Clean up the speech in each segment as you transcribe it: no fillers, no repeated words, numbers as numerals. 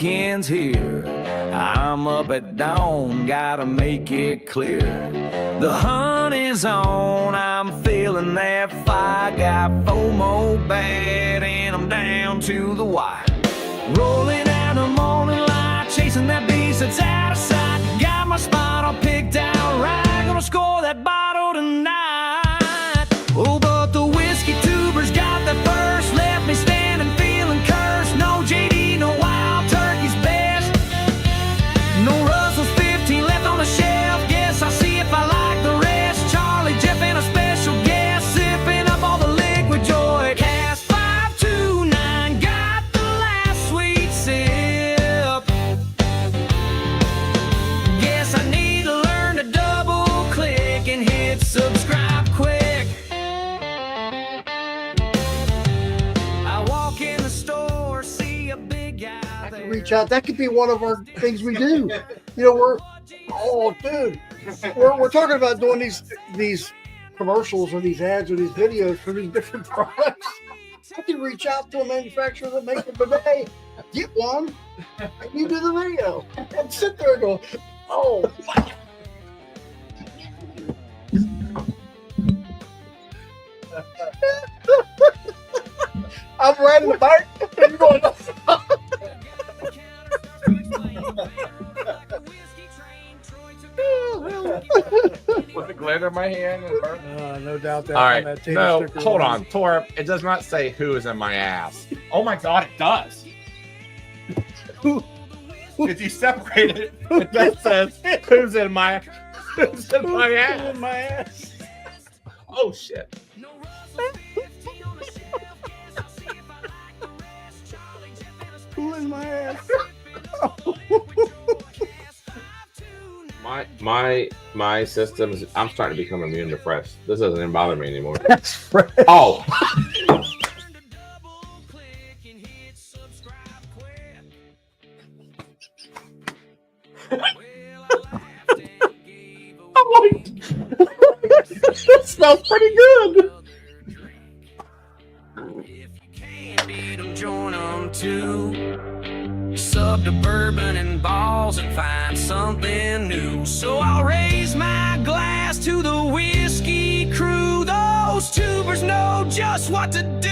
weekend's here. I'm up at dawn, gotta make it clear. The hunt is on, I'm feeling that fire. Got FOMO bad and I'm down to the wire. Rolling out the morning light, chasing that beast that's out of sight. Got my spot all picked out right, gonna score that bottle tonight. Oh, but the whiskey tubers got that first, left me standing feeling cursed. No JD, no Wild Turkey's best. No Russell's 15 left on the shelf. Guess I'll see if I like the rest. Charlie, Jeff, and a special guest, sipping up all the liquid joy. Cast 529, got the last sweet sip. Guess I need to learn to double click and hit subscribe quick. I walk in the store, see a big guy there. Reach out. That could be one of our things we do. You know, we're talking about doing these commercials or these ads or these videos for these different products. I can reach out to a manufacturer that makes it today, get one, and you do the video, and sit there and go, oh. I'm riding the bike, and you're going, with the glitter in my hand. And no doubt that. all right, that no, sticker hold on. on, Torp. It does not say who is in my ass. Oh my God, it does. If you separate it, it does says who's in my ass. In my ass. Oh shit. Who in my ass? My systems. I'm starting to become immune to fresh. This doesn't even bother me anymore. That's fresh. Oh. I'm like, that smells pretty good. If you can't beat 'em, join 'em too. Sub to Bourbon and Ballz and find something new. So I'll raise my glass to the whiskey crew. Those tubers know just what to do.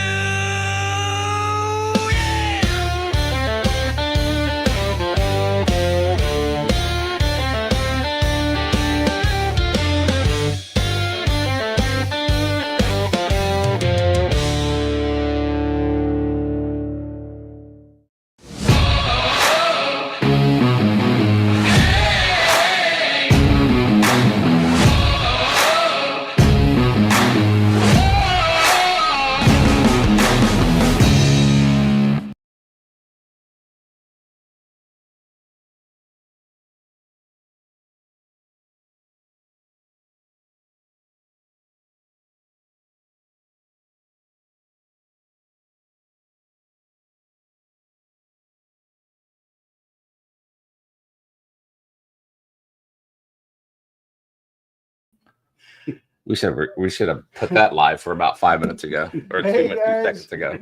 We should have put that live for about 5 minutes ago or 2 seconds ago.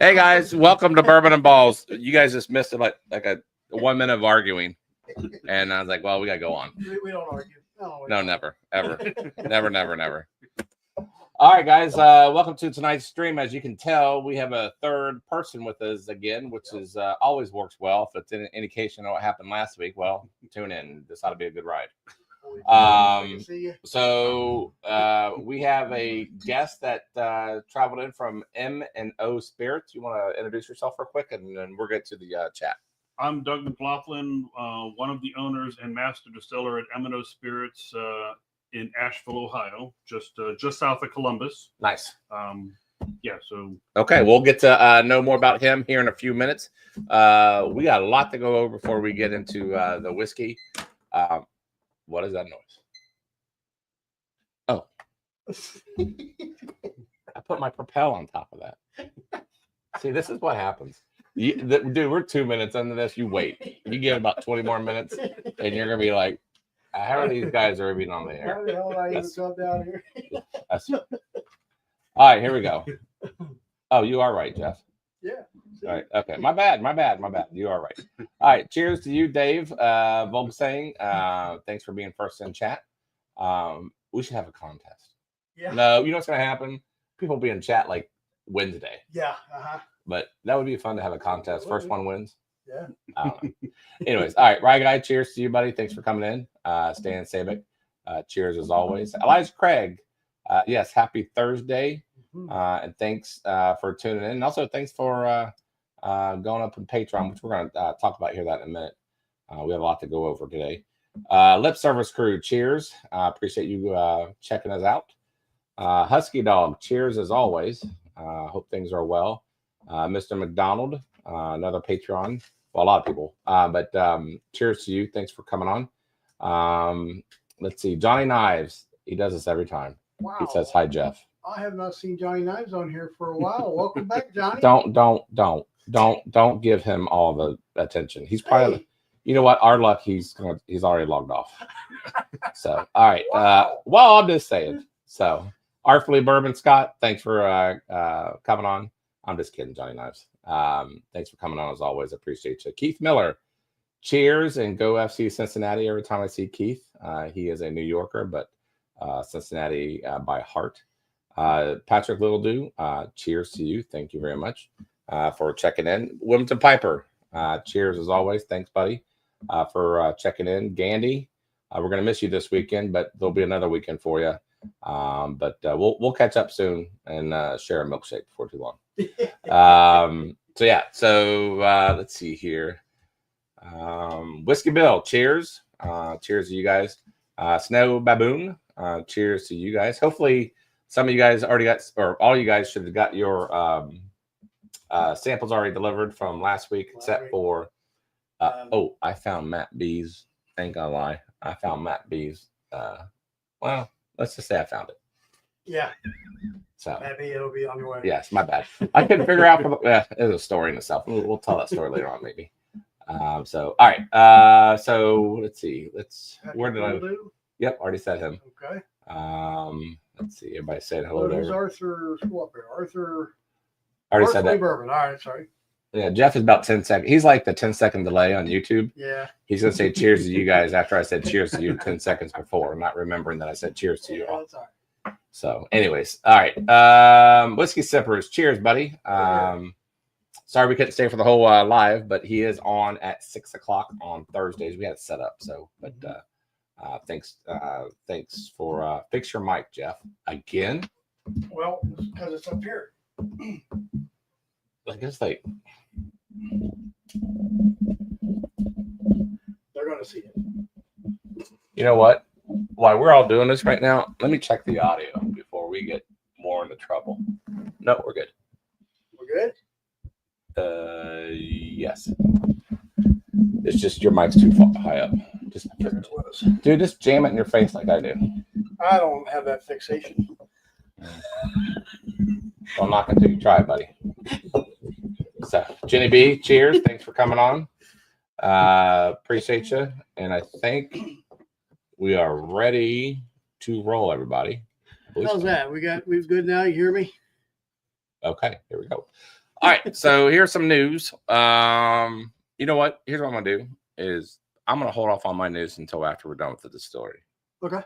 Hey guys, welcome to Bourbon and Ballz. You guys just missed it like a 1 minute of arguing, and I was like, well, we gotta go on. We don't argue. No, never, ever, never. All right, guys, welcome to tonight's stream. As you can tell, we have a third person with us again, which is always works well. If it's an indication of what happened last week, well, tune in. This ought to be a good ride. So we have a guest that traveled in from M&O Spirits. You want to introduce yourself real quick, and then we'll get to the chat. I'm Doug McLaughlin, one of the owners and master distiller at M&O Spirits in Ashville, Ohio, just south of Columbus. Nice. Yeah. So okay, we'll get to know more about him here in a few minutes. We got a lot to go over before we get into the whiskey. What is that noise? Oh. I put my propel on top of that. See, this is what happens. Dude, we're 2 minutes into this. You wait. You give about 20 more minutes, and you're going to be like, how are these guys are even on the air? How the hell did I even come down here? All right, here we go. Oh, you are right, Jeff. Yeah. All right. Okay. My bad. You are right. All right. Cheers to you, Dave. Volkswagen. Thanks for being first in chat. We should have a contest. Yeah. No, you know what's going to happen? People will be in chat like Wednesday. Yeah. But that would be fun to have a contest. First one wins. Yeah. I don't know. Anyways, all right. Right, guy. Cheers to you, buddy. Thanks for coming in. Stan Sabic. Cheers as always. Elijah Craig. Yes, happy Thursday. And thanks for tuning in. And also thanks for going up on Patreon, which we're going to talk about here that in a minute. We have a lot to go over today. Lip Service Crew, cheers. Appreciate you checking us out. Husky Dog, cheers as always. Hope things are well. Mr. McDonald, another Patreon. Well, a lot of people. But cheers to you. Thanks for coming on. Let's see. Johnny Knives. He does this every time. Wow. He says, hi, Jeff. I have not seen Johnny Knives on here for a while. Welcome back, Johnny. Don't give him all the attention. He's probably, you know what? Our luck, he's already logged off. So, all right. Wow. Well, I'm just saying. So, Artfully Bourbon Scott, thanks for coming on. I'm just kidding, Johnny Knives. Thanks for coming on as always. Appreciate you. Keith Miller, cheers and go FC Cincinnati. Every time I see Keith, he is a New Yorker, but Cincinnati by heart. Patrick Littledew, cheers to you. Thank you very much for checking in. Wilmington Piper, cheers as always. Thanks, buddy, for checking in. Gandy, we're going to miss you this weekend, but there'll be another weekend for you. But we'll catch up soon and share a milkshake before too long. So let's see here. Whiskey Bill, cheers. Cheers to you guys. Snow Baboon, cheers to you guys. Hopefully some of you guys already got, or all you guys should have got your samples already delivered from last week, except for I found Matt B's. Ain't gonna lie, I found Matt B's. Well, let's just say I found it. Yeah. So Maybe it'll be on your way. yes, my bad. I couldn't figure out. There's a story in itself. We'll tell that story later on, maybe. So all right. So let's see. Where did I? Yep, already said him. Okay. Let's see. Everybody said hello Who's there. Arthur? Arthur. Already said that. Bourbon. All right. Sorry. Yeah, Jeff is about 10 seconds. He's like the 10-second delay on YouTube. Yeah. He's gonna say cheers to you guys after I said cheers to you 10 seconds before, not remembering that I said cheers to you all. That's all right. So, anyways, all right. Whiskey Sippers, cheers, buddy. Sorry we couldn't stay for the whole live, but he is on at 6 o'clock on Thursdays. We had it set up, so but thanks for fix your mic, Jeff. Again. Well, because it's up here. I guess they're going to see it. You know what? While we're all doing this right now, let me check the audio before we get more into trouble. No, we're good. We're good? Yes. It's just your mic's too far high up. Dude, just jam it in your face like I do. I don't have that fixation. Well, I'm not going to you try it, buddy. So, Jenny B, cheers. Thanks for coming on. Appreciate you. And I think we are ready to roll, everybody. How's that? We're good now. You hear me? Okay, here we go. All right, so here's some news. You know what? Here's what I'm gonna do is I'm gonna hold off on my news until after we're done with the distillery. Okay.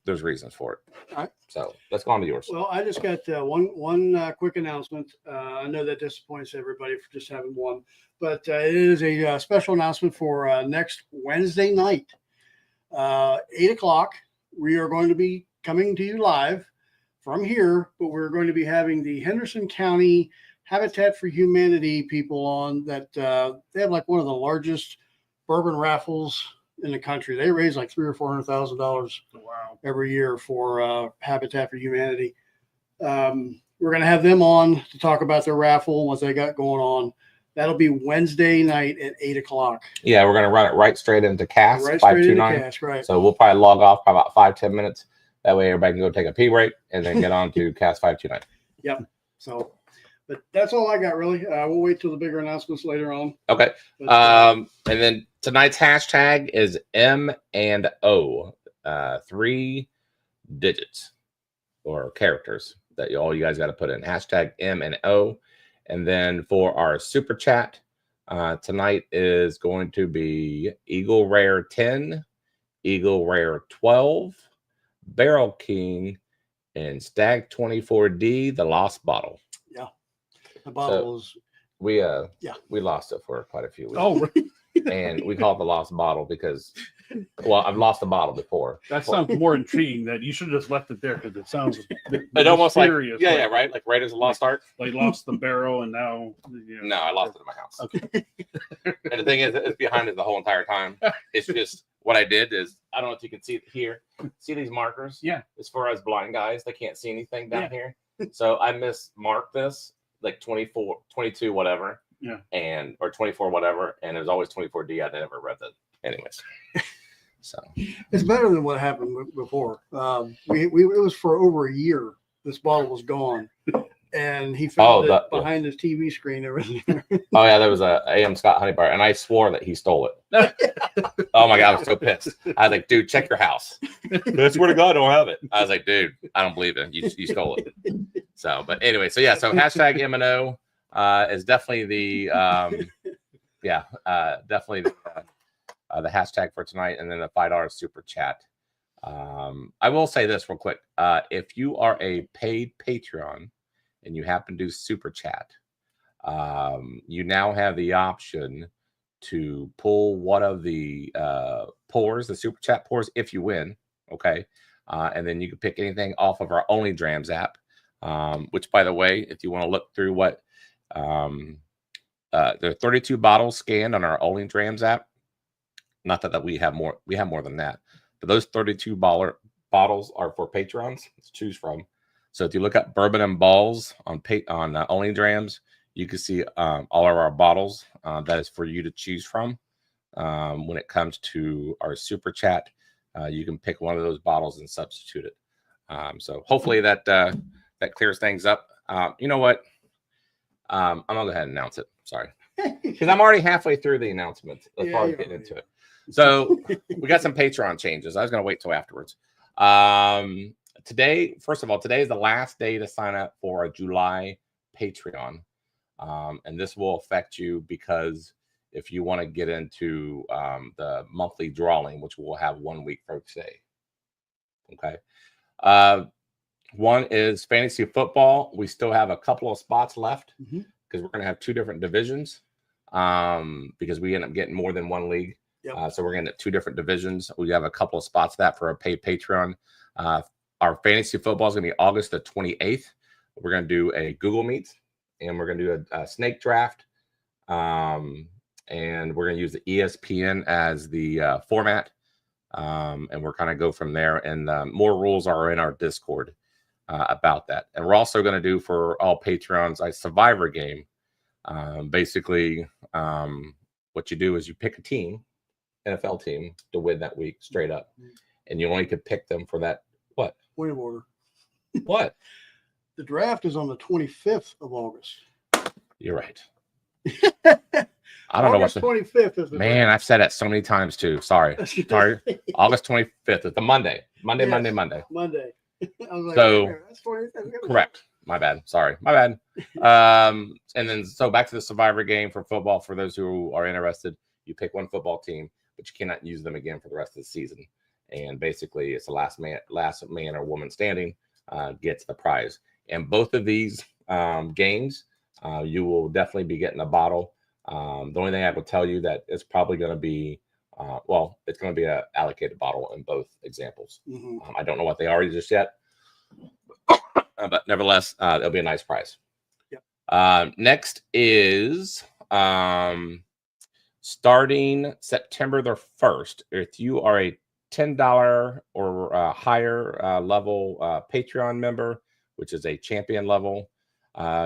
There's reasons for it. All right. So let's go on to yours. Well, I just got one quick announcement. I know that disappoints everybody for just having one, but it is a special announcement for next Wednesday night, 8 o'clock. We are going to be coming to you live from here, but we're going to be having the Henderson County Habitat for Humanity people on that. They have like one of the largest bourbon raffles in the country. They raise like $300,000 or $400,000 every year for Habitat for Humanity. We're going to have them on to talk about their raffle, what they got going on. That'll be Wednesday night at 8 o'clock. Yeah, we're going to run it right straight into Cast Right straight into 529. Cast, right. So we'll probably log off by about 5-10 minutes. That way everybody can go take a pee break and then get on to Cast 529. Yep. So, but that's all I got really. We'll wait till the bigger announcements later on. Okay. But, and then tonight's hashtag is M&O, 3 digits or characters that all you guys got to put in hashtag M&O. And then for our super chat, Tonight is going to be Eagle Rare 10, Eagle Rare 12, Barrel King, and Stag 24D, the Lost Bottle. Yeah. The bottle was we lost it for quite a few weeks. Oh, right. And we call it the Lost Bottle because, well, I've lost a bottle before. That sounds more intriguing. That you should have just left it there because it sounds It almost like mysterious, yeah, right, like Raiders of the Lost Ark. They lost the barrel and now No, I lost it in my house. Okay. And the thing is, it's behind it the whole entire time. It's just what I did is I don't know if you can see it here. See these markers? Yeah. As far as blind guys, they can't see anything down Yeah. here. So I mismarked this like 24, 22, whatever. Yeah. And or 24, whatever. And it was always 24D. I never read that. Anyways. So it's better than what happened before. It was for over a year. This bottle was gone, and he found it behind his TV screen. Oh yeah, there was a A.M. Scott Honey Bar, and I swore that he stole it. Oh my god, I was so pissed. I was like, dude, check your house. I swear to God, I don't have it. I was like, dude, I don't believe it. You stole it. So, but anyway, so yeah, so hashtag M&O is definitely the definitely the hashtag for tonight, and then the $5 super chat. I will say this real quick. If you are a paid Patreon and you happen to do super chat, you now have the option to pull one of the pours, the super chat pours, if you win. Okay. And then you can pick anything off of our Only Drams app, which, by the way, if you want to look through what there are 32 bottles scanned on our Only Drams app. Not that we have more than that. But those 32 bottles are for patrons to choose from. So if you look up Bourbon and Ballz on Only Drams, you can see all of our bottles. That is for you to choose from. When it comes to our super chat, you can pick one of those bottles and substitute it. So hopefully that clears things up. You know what? I'm gonna go ahead and announce it. Sorry, because I'm already halfway through the announcement as far as getting into it. So we got some Patreon changes. I was going to wait till afterwards. Today, first of all, today is the last day to sign up for a July Patreon. And this will affect you because if you want to get into the monthly drawing, which we'll have 1 week from today. Okay. One is fantasy football. We still have a couple of spots left because we're going to have 2 different divisions because we end up getting more than one league. Yep. So we're going to get 2 different divisions. We have a couple of spots that for a paid Patreon. Our fantasy football is going to be August the 28th. We're going to do a Google Meet, and we're going to do a snake draft. And we're going to use the ESPN as the format. And we're kind of go from there. And more rules are in our Discord about that. And we're also going to do for all Patreons a Survivor game. Basically, what you do is you pick a team. NFL team to win that week straight up, and you only could pick them for that. What point of order? What? The draft is on the 25th of August. You're right. I don't know what's 25th is the man. draft. I've said that so many times too. Sorry. August 25th is the Monday. Monday. I was like, So that's 25th. correct. My bad. Sorry. My bad. And then so back to the Survivor game for football. For those who are interested, you pick one football team, but you cannot use them again for the rest of the season. And basically, it's the last man or woman standing gets the prize. And both of these games, you will definitely be getting a bottle. The only thing I will tell you that it's probably going to be, it's going to be an allocated bottle in both examples. I don't know what they are just yet, but nevertheless, it'll be a nice prize. Yep. Next is starting September the 1st, if you are a $10 or higher level Patreon member, which is a champion level,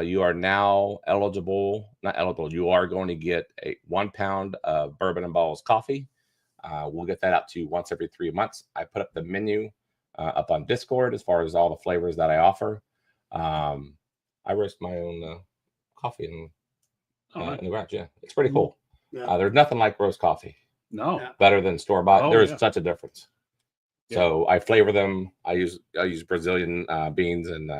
you are now you are going to get a 1 pound of Bourbon and Ballz coffee. We'll get that out to you once every 3 months. I put up the menu up on Discord as far as all the flavors that I offer. I roast my own coffee in the garage. Yeah, it's pretty cool. Yeah. There's nothing like roast coffee. No, better than store bought. Oh, There's such a difference. Yeah. So I flavor them. I use Brazilian beans, and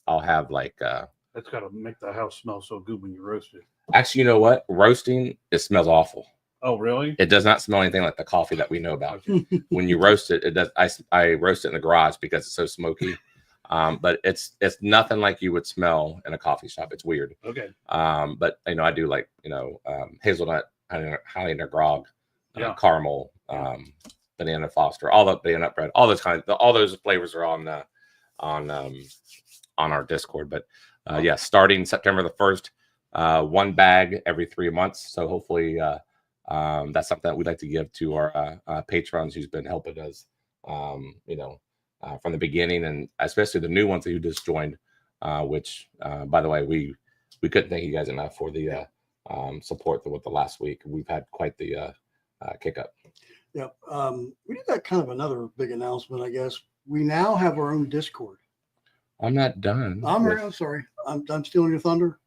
I'll have like. That's got to make the house smell so good when you roast it. Actually, you know what? Roasting, it smells awful. Oh, really? It does not smell anything like the coffee that we know about. When you roast it, it does. I roast it in the garage because it's so smoky. But it's nothing like you would smell in a coffee shop. It's weird. Okay. But I do like hazelnut, honey nut grog, caramel, banana foster, all the banana bread, all those all those flavors are on our Discord. But yeah, starting September the 1st, 1 bag every 3 months. So hopefully that's something that we'd like to give to our patrons who's been helping us, from the beginning, and especially the new ones who just joined, which by the way, we couldn't thank you guys enough for the support with the last week. We've had quite the kick up. Yeah. We did that kind of another big announcement, I guess. We now have our own Discord. I'm not done. I'm sorry. I'm stealing your thunder.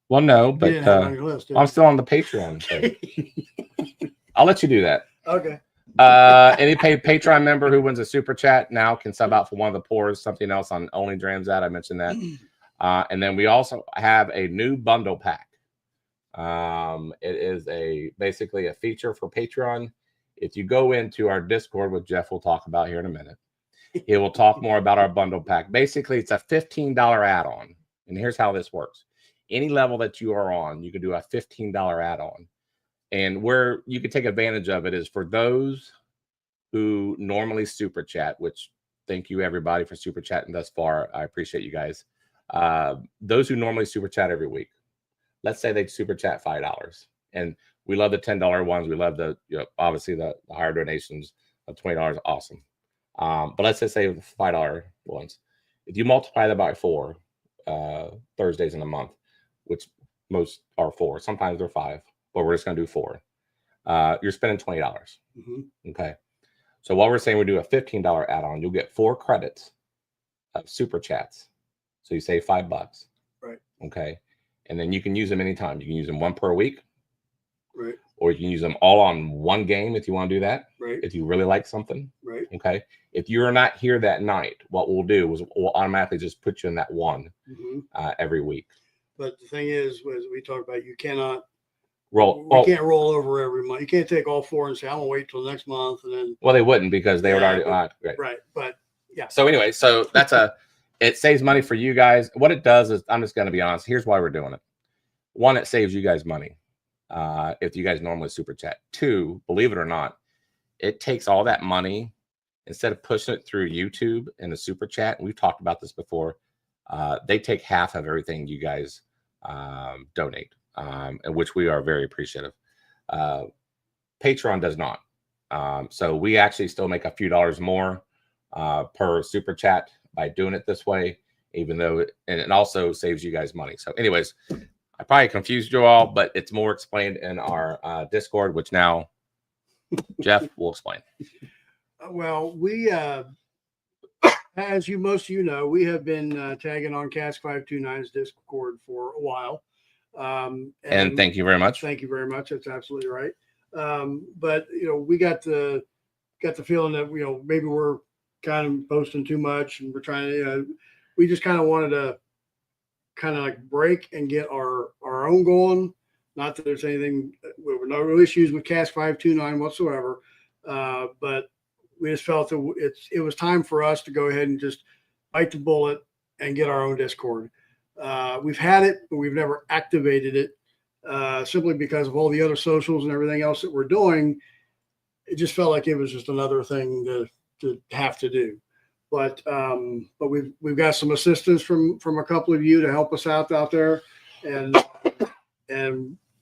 Well, no, You but didn't have it on your list, did I'm you? still on the Patreon. So I'll let you do that. Okay. Any Patreon member who wins a super chat now can sub out for one of the pours, something else on Only Drams that I mentioned that. And then we also have a new bundle pack. It is basically a feature for Patreon. If you go into our Discord, which Jeff will talk about here in a minute, he will talk more about our bundle pack. Basically, it's a $15 add-on. And here's how this works. Any level that you are on, you can do a $15 add-on. And where you can take advantage of it is for those who normally super chat, which thank you everybody for super chatting thus far. I appreciate you guys. Those who normally super chat every week, let's say they super chat $5. And we love the $10 ones. We love the, obviously the higher donations of $20. Awesome. But let's just say the $5 ones. If you multiply that by 4 Thursdays in a month, which most are 4, sometimes they're 5, but we're just going to do 4. You're spending $20. Mm-hmm. Okay. So what we're saying, we do a $15 add-on. You'll get 4 credits of super chats. So you save $5. Right. Okay. And then you can use them anytime. You can use them 1 per week. Right. Or you can use them all on 1 game if you want to do that. Right. If you really like something. Right. Okay. If you're not here that night, what we'll do is we'll automatically just put you in that one every week. But the thing is, as we talked about, you cannot can't roll over every month. You can't take all 4 and say, I'm gonna wait till next month and then. Well, they wouldn't because they would already. Great. Right. But yeah. So anyway, so that's it saves money for you guys. What it does is, I'm just going to be honest. Here's why we're doing it. 1, it saves you guys money. If you guys normally super chat. 2, believe it or not, it takes all that money, instead of pushing it through YouTube and the super chat. And we've talked about this before. They take half of everything you guys donate, and which we are very appreciative. Patreon does not. So we actually still make a few dollars more per super chat by doing it this way, even though it also saves you guys money. So anyways, I probably confused you all, but it's more explained in our Discord, which now Jeff will explain. Well, we, as most of you know, we have been tagging on Cask 529's Discord for a while. And thank you very much. Thank you very much. That's absolutely right. But we got the feeling that maybe we're kind of posting too much, and we're trying to. We just kind of wanted to kind of like break and get our own going. Not that there's anything, no issues with Cask 529 whatsoever, but we just felt that it was time for us to go ahead and just bite the bullet and get our own Discord. We've had it, but we've never activated it simply because of all the other socials and everything else that we're doing. It just felt like it was just another thing to have to do. But we've got some assistance from a couple of you to help us out there, and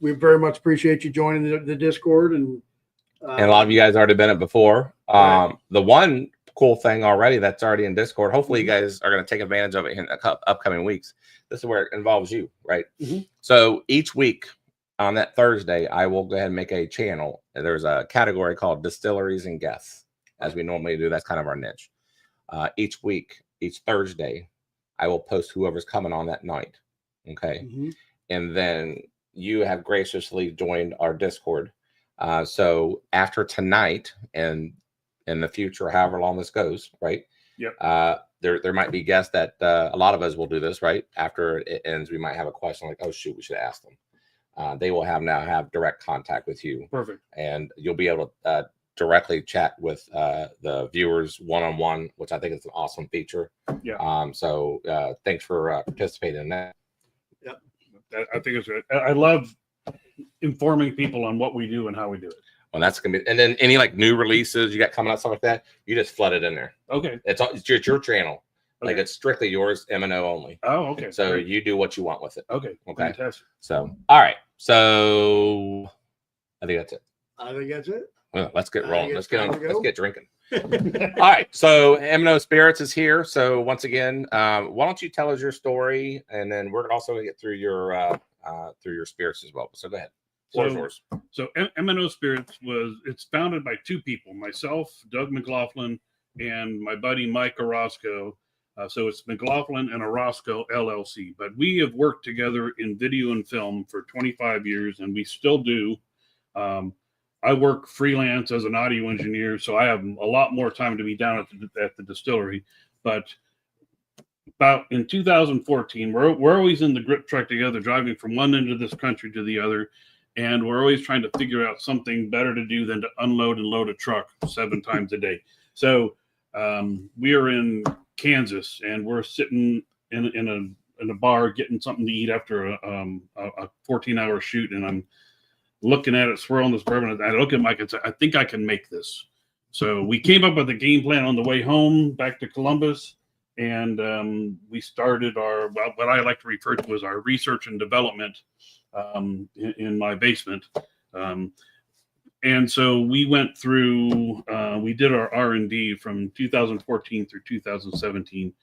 we very much appreciate you joining the Discord. And a lot of you guys already been it before. Right. The one cool thing already that's already in Discord. Hopefully, you guys are going to take advantage of it in the upcoming weeks. This is where it involves you, right? Mm-hmm. So each week on that Thursday, I will go ahead and make a channel. There's a category called Distilleries and Guests, as we normally do. That's kind of our niche. Each week, each Thursday, I will post whoever's coming on that night. Okay. Mm-hmm. And then you have graciously joined our Discord. So after tonight and in the future, however long this goes, right? Yep. There might be guests that a lot of us will do this, right? After it ends, we might have a question like, oh, shoot, we should ask them. they will have direct contact with you. Perfect. And you'll be able to directly chat with the viewers one-on-one, which I think is an awesome feature. Yeah. So thanks for participating in that. Yep. I think it's good. I love informing people on what we do and how we do it. Well, that's gonna be, and then any like new releases you got coming out, stuff like that, you just flood it in there. Okay. It's your channel. Like Okay. it's strictly yours, M&O only. Oh, okay. So Great. you do what you want with it. Okay. Okay. Fantastic. So all right. So I think that's it. I think that's it. Well, let's get I rolling. guess Let's get on. time to Let's go. get drinking. All right. So M&O Spirits is here. So once again, why don't you tell us your story, and then we're also gonna get through your spirits as well. So go ahead. Floor is yours. So M&O Spirits it's founded by two people, myself, Doug McLaughlin, and my buddy Mike Orozco. So it's McLaughlin and Orozco LLC. But we have worked together in video and film for 25 years, and we still do. I work freelance as an audio engineer, so I have a lot more time to be down at the distillery. But about in 2014, we're always in the grip truck together, driving from one end of this country to the other. And we're always trying to figure out something better to do than to unload and load a truck 7 times a day. So we are in Kansas, and we're sitting in a bar getting something to eat after a 14-hour shoot. And I'm looking at it, swirling this bourbon. And I look at Mike and say, I think I can make this. So we came up with a game plan on the way home back to Columbus. And we started what I like to refer to as our research and development in my basement. And so we went through, we did our R&D from 2014 through 2017.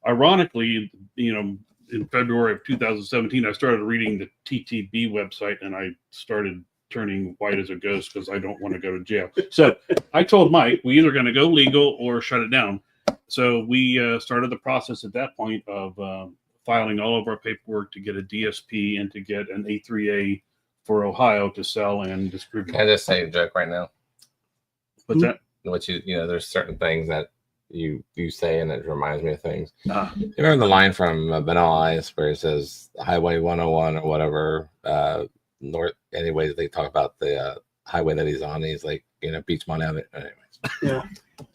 Ironically, in February of 2017, I started reading the TTB website, and I started turning white as a ghost because I don't want to go to jail. So I told Mike, we either going to go legal or shut it down. So we started the process at that point of filing all of our paperwork to get a DSP and to get an A3A for Ohio to sell and distribute. Can I just say a joke right now? What's that? Which there's certain things that you say, and it reminds me of things. You remember the line from Vanilla Ice where it says Highway 101 or whatever, north. Anyways, they talk about the highway that he's on. He's like, Beachmont Avenue. Anyways, Yeah.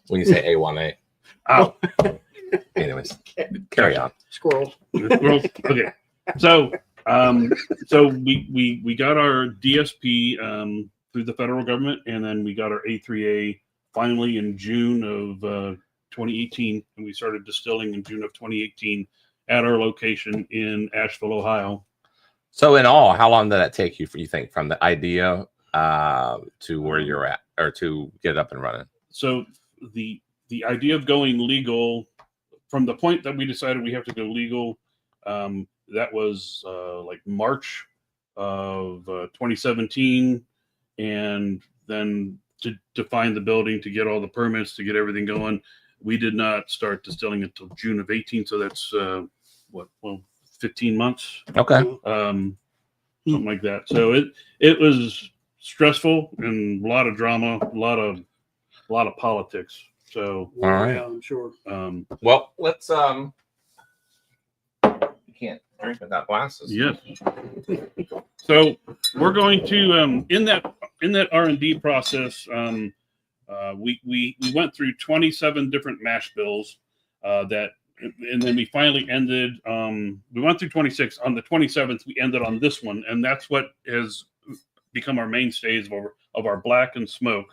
when you say A1A. Oh, Anyways, carry on. Squirrels. okay. So we got our DSP through the federal government, and then we got our A3A finally in June of 2018, and we started distilling in June of 2018 at our location in Ashville, Ohio. So in all, how long did that take you, you think, from the idea to where you're at, or to get it up and running? So the idea of going legal, from the point that we decided we have to go legal, that was like March of 2017, and then to find the building, to get all the permits, to get everything going, we did not start distilling until June of 18. So that's 15 months. Okay. Something like that. So it was stressful and a lot of drama, a lot of politics. So All right. Yeah, I'm sure. Well, let's you can't drink without glasses. yes. So we're going to in that R&D process, we went through 27 different mash bills and then we finally ended. We went through 26. On the 27th, we ended on this one, and that's what has become our mainstays of our black and smoke.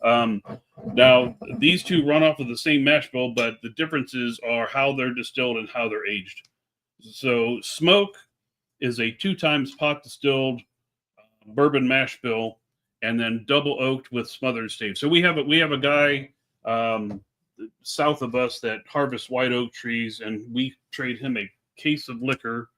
Now, these two run off of the same mash bill, but the differences are how they're distilled and how they're aged. So smoke is a 2 times pot distilled bourbon mash bill, and then double oaked with smothered stave. So we have a guy south of us that harvests white oak trees, and we trade him a case of liquor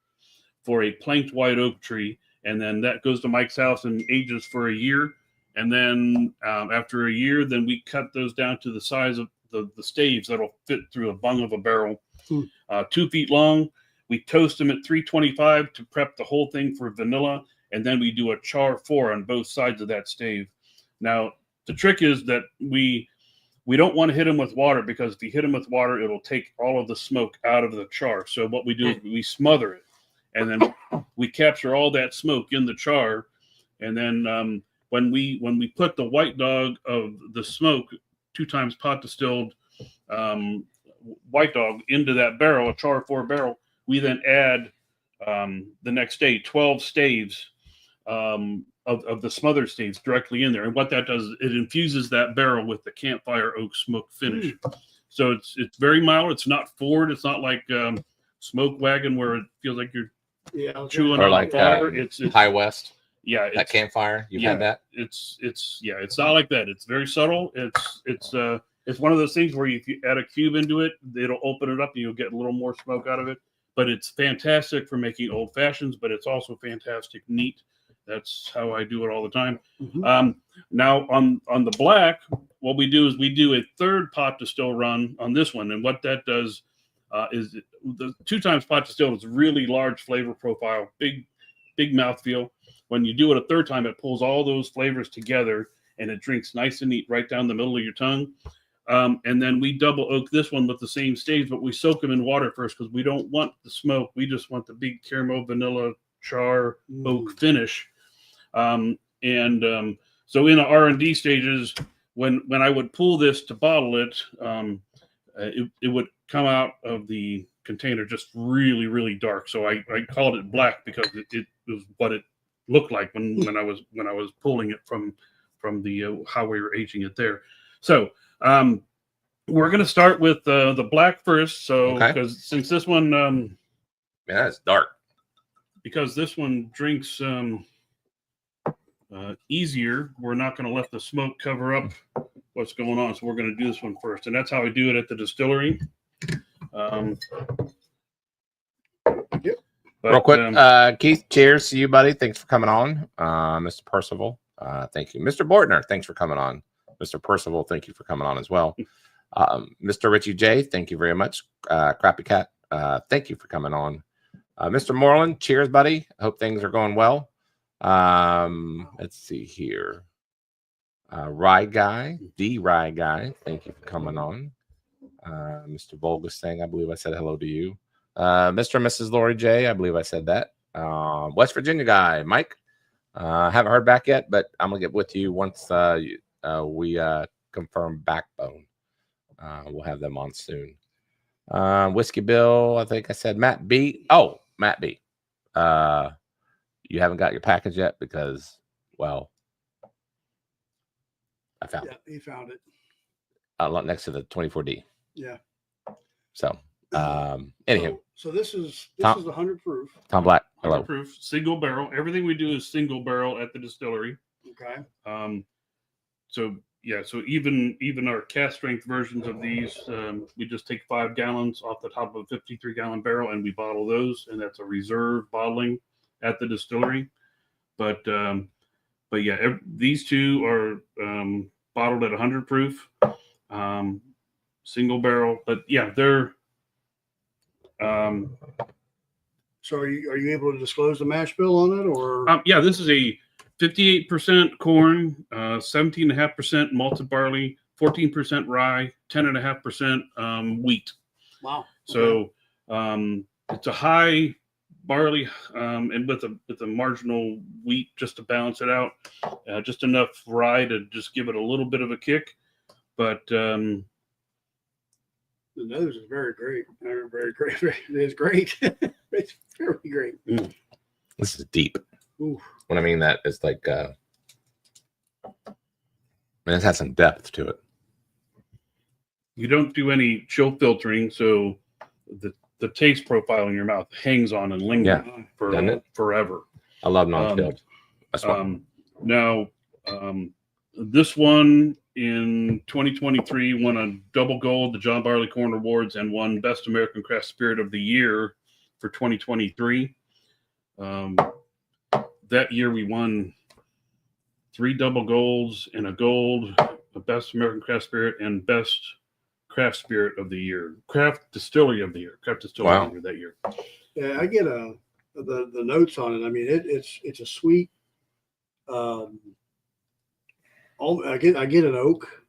for a planked white oak tree, and then that goes to Mike's house and ages for a year. And then after a year, then we cut those down to the size of the staves that'll fit through a bung of a barrel, 2 feet long. We toast them at 325 to prep the whole thing for vanilla. And then we do a char 4 on both sides of that stave. Now, the trick is that we don't want to hit them with water, because if you hit them with water, it'll take all of the smoke out of the char. So what we do is we smother it. and then we capture all that smoke in the char, and then when we put the white dog of the smoke, 2 times pot distilled white dog into that barrel, a char 4 barrel, we then add the next day 12 staves of the smothered staves directly in there. And what that does, it infuses that barrel with the campfire oak smoke finish. So it's very mild. It's not forward. It's not like Smoke Wagon where it feels like you're chewing on like fire. It's High West. Yeah, That campfire. You've had that. It's not like that. It's very subtle. It's one of those things where if you add a cube into it, it'll open it up and you'll get a little more smoke out of it. But it's fantastic for making old fashions, but it's also fantastic neat. That's how I do it all the time. Now on the black, what we do is we do a 3rd pot distill run on this one. And what that does is the 2 times pot distilled is really large flavor profile, big mouthfeel. When you do it a 3rd time, it pulls all those flavors together and it drinks nice and neat right down the middle of your tongue. And then we double oak this one with the same stage, but we soak them in water first because we don't want the smoke. We just want the big caramel, vanilla, char, oak finish. So in the R&D stages, when I would pull this to bottle it, it would come out of the container just really, really dark. So I called it black because it was what it looked like when I was pulling it from the how we were aging it there. So we're going to start with the black first. So because since this one, it's dark. Because this one drinks easier, we're not going to let the smoke cover up what's going on. So we're going to do this one first, and that's how I do it at the distillery. Real quick, Keith, cheers to you, buddy. Thanks for coming on. Mr. Percival, thank you. Mr. Bortner, thanks for coming on. Mr. Percival, thank you for coming on as well. Mr. Richie J, thank you very much. Crappy Cat, thank you for coming on. Mr. Moreland, cheers, buddy. I hope things are going well. Let's see here. Rye Guy, the Rye Guy, thank you for coming on. Mr. Volgus saying, I believe I said hello to you. Mr. and Mrs. Lori J, I believe I said that. West Virginia guy, Mike. Haven't heard back yet, but I'm gonna get with you once we confirm Backbone. We'll have them on soon. Whiskey Bill, I think I said Matt B. Oh, Matt B. You haven't got your package yet because, well, I found it. He found it. Next to the 24D. Yeah. So, anywho. So this is 100 proof. Tom Black. Hello. 100 proof, single barrel. Everything we do is single barrel at the distillery. Okay. So even our cast strength versions of these, we just take 5 gallons off the top of a 53-gallon barrel and we bottle those, and that's a reserve bottling at the distillery. But yeah, these two are bottled at 100 proof, single barrel. But yeah, they're. So are you able to disclose the mash bill on it, or? Yeah, this is a 58% corn, 17.5% malted barley, 14% rye, 10.5% wheat. Wow. So it's a high barley and with a marginal wheat just to balance it out, just enough rye to just give it a little bit of a kick. But the nose is very great. Very great. It is great. It's very great. This is deep. Ooh. What I mean that is like, it has some depth to it. You don't do any chill filtering, so the taste profile in your mouth hangs on and lingers for forever. I love non-chilled. Now, this one in 2023 won a double gold, the John Barleycorn Awards, and won Best American Craft Spirit of the Year for 2023. That year we won 3 double golds and a gold, the Best American Craft Spirit and Best Craft Spirit of the Year, Craft Distillery of the Year, Craft Distillery of the Year that year. Yeah, I get the notes on it. I mean, it's a sweet. I get an oak.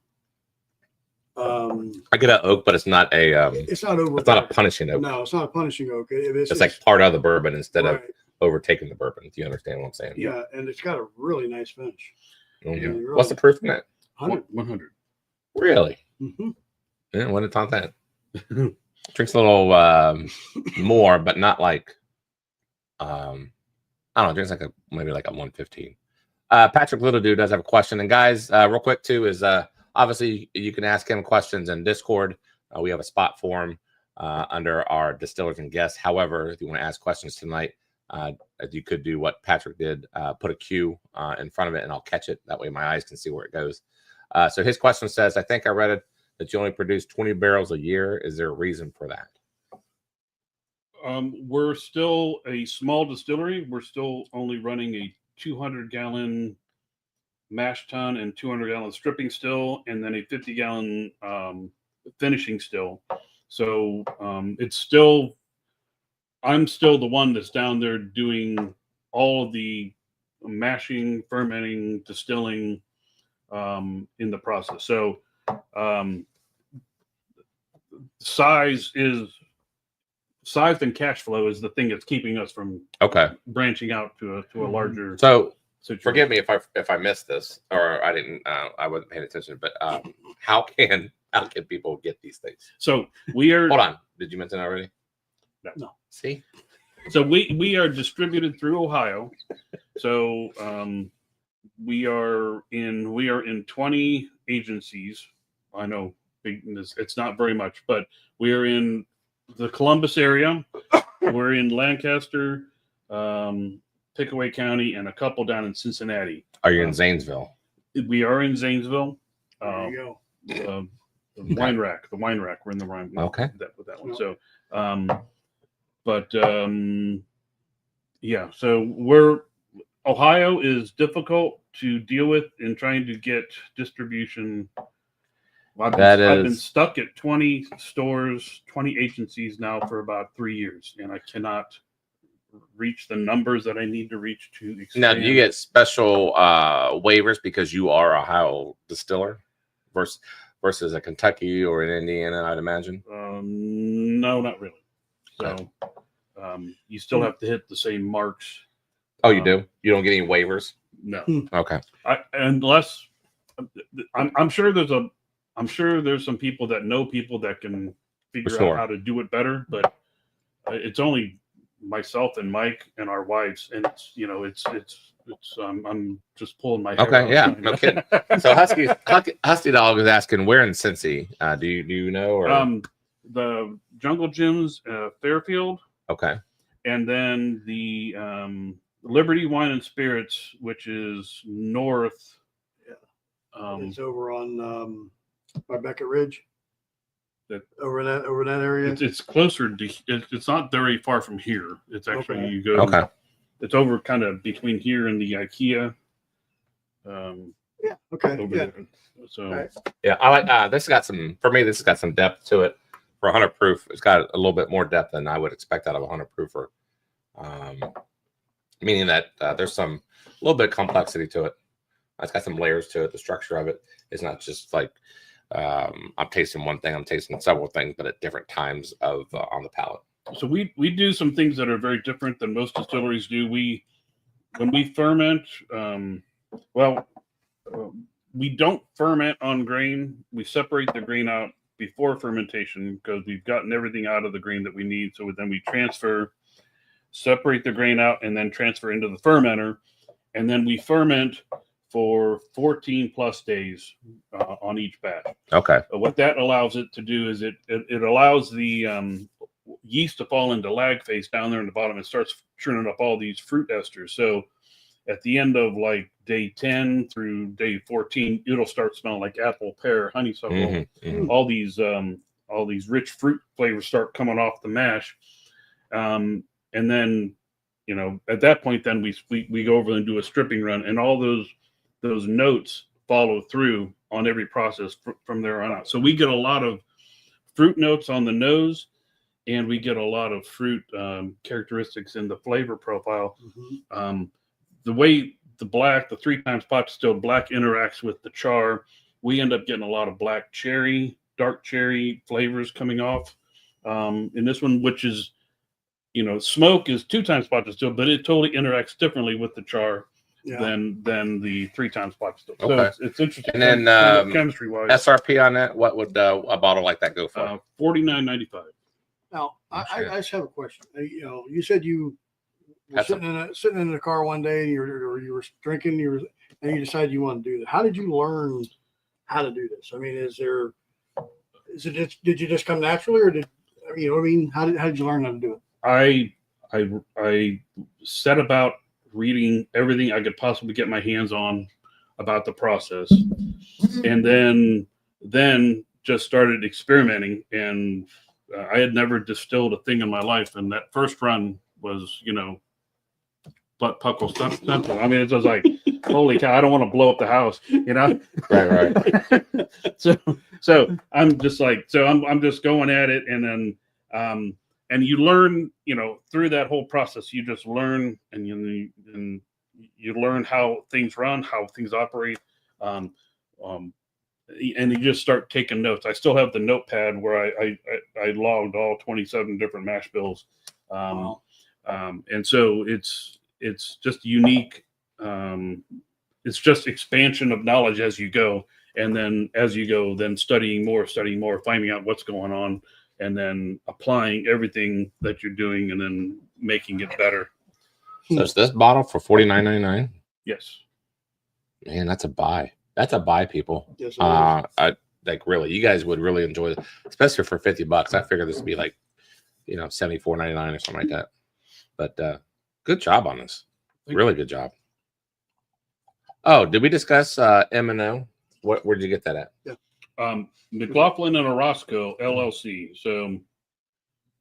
I get an oak, but it's not a It's not over. it's not a punishing oak. No, it's not a punishing oak. It's like part of the bourbon instead of right. overtaking the bourbon. Do you understand what I'm saying? Yeah, and it's got a really nice finish. Mhm. Really What's the proof in that? 100. 100. Really? Mm-hmm. Yeah, I wouldn't have thought that. Drinks a little more, but not like I don't know. Drinks like maybe like a 115. Patrick Little Dude does have a question, and guys, real quick too is obviously you can ask him questions in Discord. We have a spot for him under our distillers and guests. However, if you want to ask questions tonight, you could do what Patrick did, put a cue in front of it, and I'll catch it. That way, my eyes can see where it goes. So his question says, "I think I read it that you only produce 20 barrels a year. Is there a reason for that?" We're still a small distillery. We're still only running a 200-gallon mash tun and 200-gallon stripping still, and then a 50-gallon finishing still. So it's still, I'm still the one that's down there doing all of the mashing, fermenting, distilling in the process. So size and cash flow is the thing that's keeping us from branching out to a larger. So situation. forgive me if I missed this or I didn't I wasn't paying attention, but how can people get these things? So we are. Hold on, did you mention that already? No. See, so we are distributed through Ohio. So we are in 20 agencies. I know it's not very much, but we are in the Columbus area. We're in Lancaster, Pickaway County, and a couple down in Cincinnati. are you in Zanesville? We are in Zanesville. There you go. The wine rack. We're in the wine. Okay. With that one. So, yeah. So Ohio is difficult to deal with in trying to get distribution. I've been stuck at 20 stores, 20 agencies now for about 3 years, and I cannot reach the numbers that I need to reach to expand. Now, do you get special waivers because you are a Ohio distiller versus a Kentucky or an Indiana, I'd imagine? No, not really. So you still have to hit the same marks. Oh, you do? You don't get any waivers? No. Okay. Unless I'm sure there's some people that know people that can figure out how to do it better, but it's only myself and Mike and our wives, and I'm just pulling my hair Okay, out. yeah, no kidding. So Husky Dog is asking, where in Cincy? Do you know? Or? The Jungle Gyms, Fairfield. Okay. And then the Liberty Wine and Spirits, which is north. Yeah. It's over on by Beckett Ridge. Over that area. It's closer to. It's not very far from here. It's actually you go. Okay. It's over kind of between here and the IKEA. Yeah. Okay. Yeah. There. So right. Yeah, I like this. Got some for me. This has got some depth to it. For 100 proof, it's got a little bit more depth than I would expect out of a 100 proofer. Meaning that there's a little bit of complexity to it. It's got some layers to it. The structure of it is not just like I'm tasting one thing. I'm tasting several things, but at different times of on the palate. So we do some things that are very different than most distilleries do. When we ferment, we don't ferment on grain. We separate the grain out before fermentation because we've gotten everything out of the grain that we need. So then we separate the grain out, and then transfer into the fermenter, and then we ferment for 14 plus days on each batch. Okay. What that allows it to do is it allows the yeast to fall into lag phase down there in the bottom and starts churning up all these fruit esters. So at the end of like day 10 through day 14, it'll start smelling like apple, pear, honeysuckle. All these rich fruit flavors start coming off the mash. And then, at that point, then we go over and do a stripping run, and all those notes follow through on every process from there on out. So we get a lot of fruit notes on the nose, and we get a lot of fruit characteristics in the flavor profile. The way the 3 times pot distilled black interacts with the char, we end up getting a lot of black cherry dark cherry flavors coming off. In this one, which is, smoke is 2-time spot distilled, but it totally interacts differently with the char than the 3-time spot distilled. Okay. So it's interesting. And then chemistry wise, SRP on that, what would a bottle like that go for? $49.95. Now, I just have a question. You said you were sitting in the car one day and you were drinking, and you decided you wanted to do that. How did you learn how to do this? I mean, did you just come naturally, or how did you learn how to do it? I set about reading everything I could possibly get my hands on about the process, and then just started experimenting. And I had never distilled a thing in my life, and that first run was, butt puckle simple. I mean, it's just like, holy cow! I don't want to blow up the house, Right. So I'm just like, I'm just going at it, and then and you learn, through that whole process, you just learn, and you learn how things run, how things operate, and you just start taking notes. I still have the notepad where I logged all 27 different mash bills, Wow. And so it's just unique. It's just expansion of knowledge as you go, and then as you go, then studying more, finding out what's going on, and then applying everything that you're doing, and then making it better. So is this bottle for $49.99? Yes. Man, that's a buy. That's a buy, people. Yes, it is. I like, really, you guys would really enjoy it, especially for $50. I figured this would be like, $74.99 or something like that. But good job on this. Really good job. Oh, did we discuss M&O? Where'd you get that at? Yeah. McLaughlin and Orozco LLC. So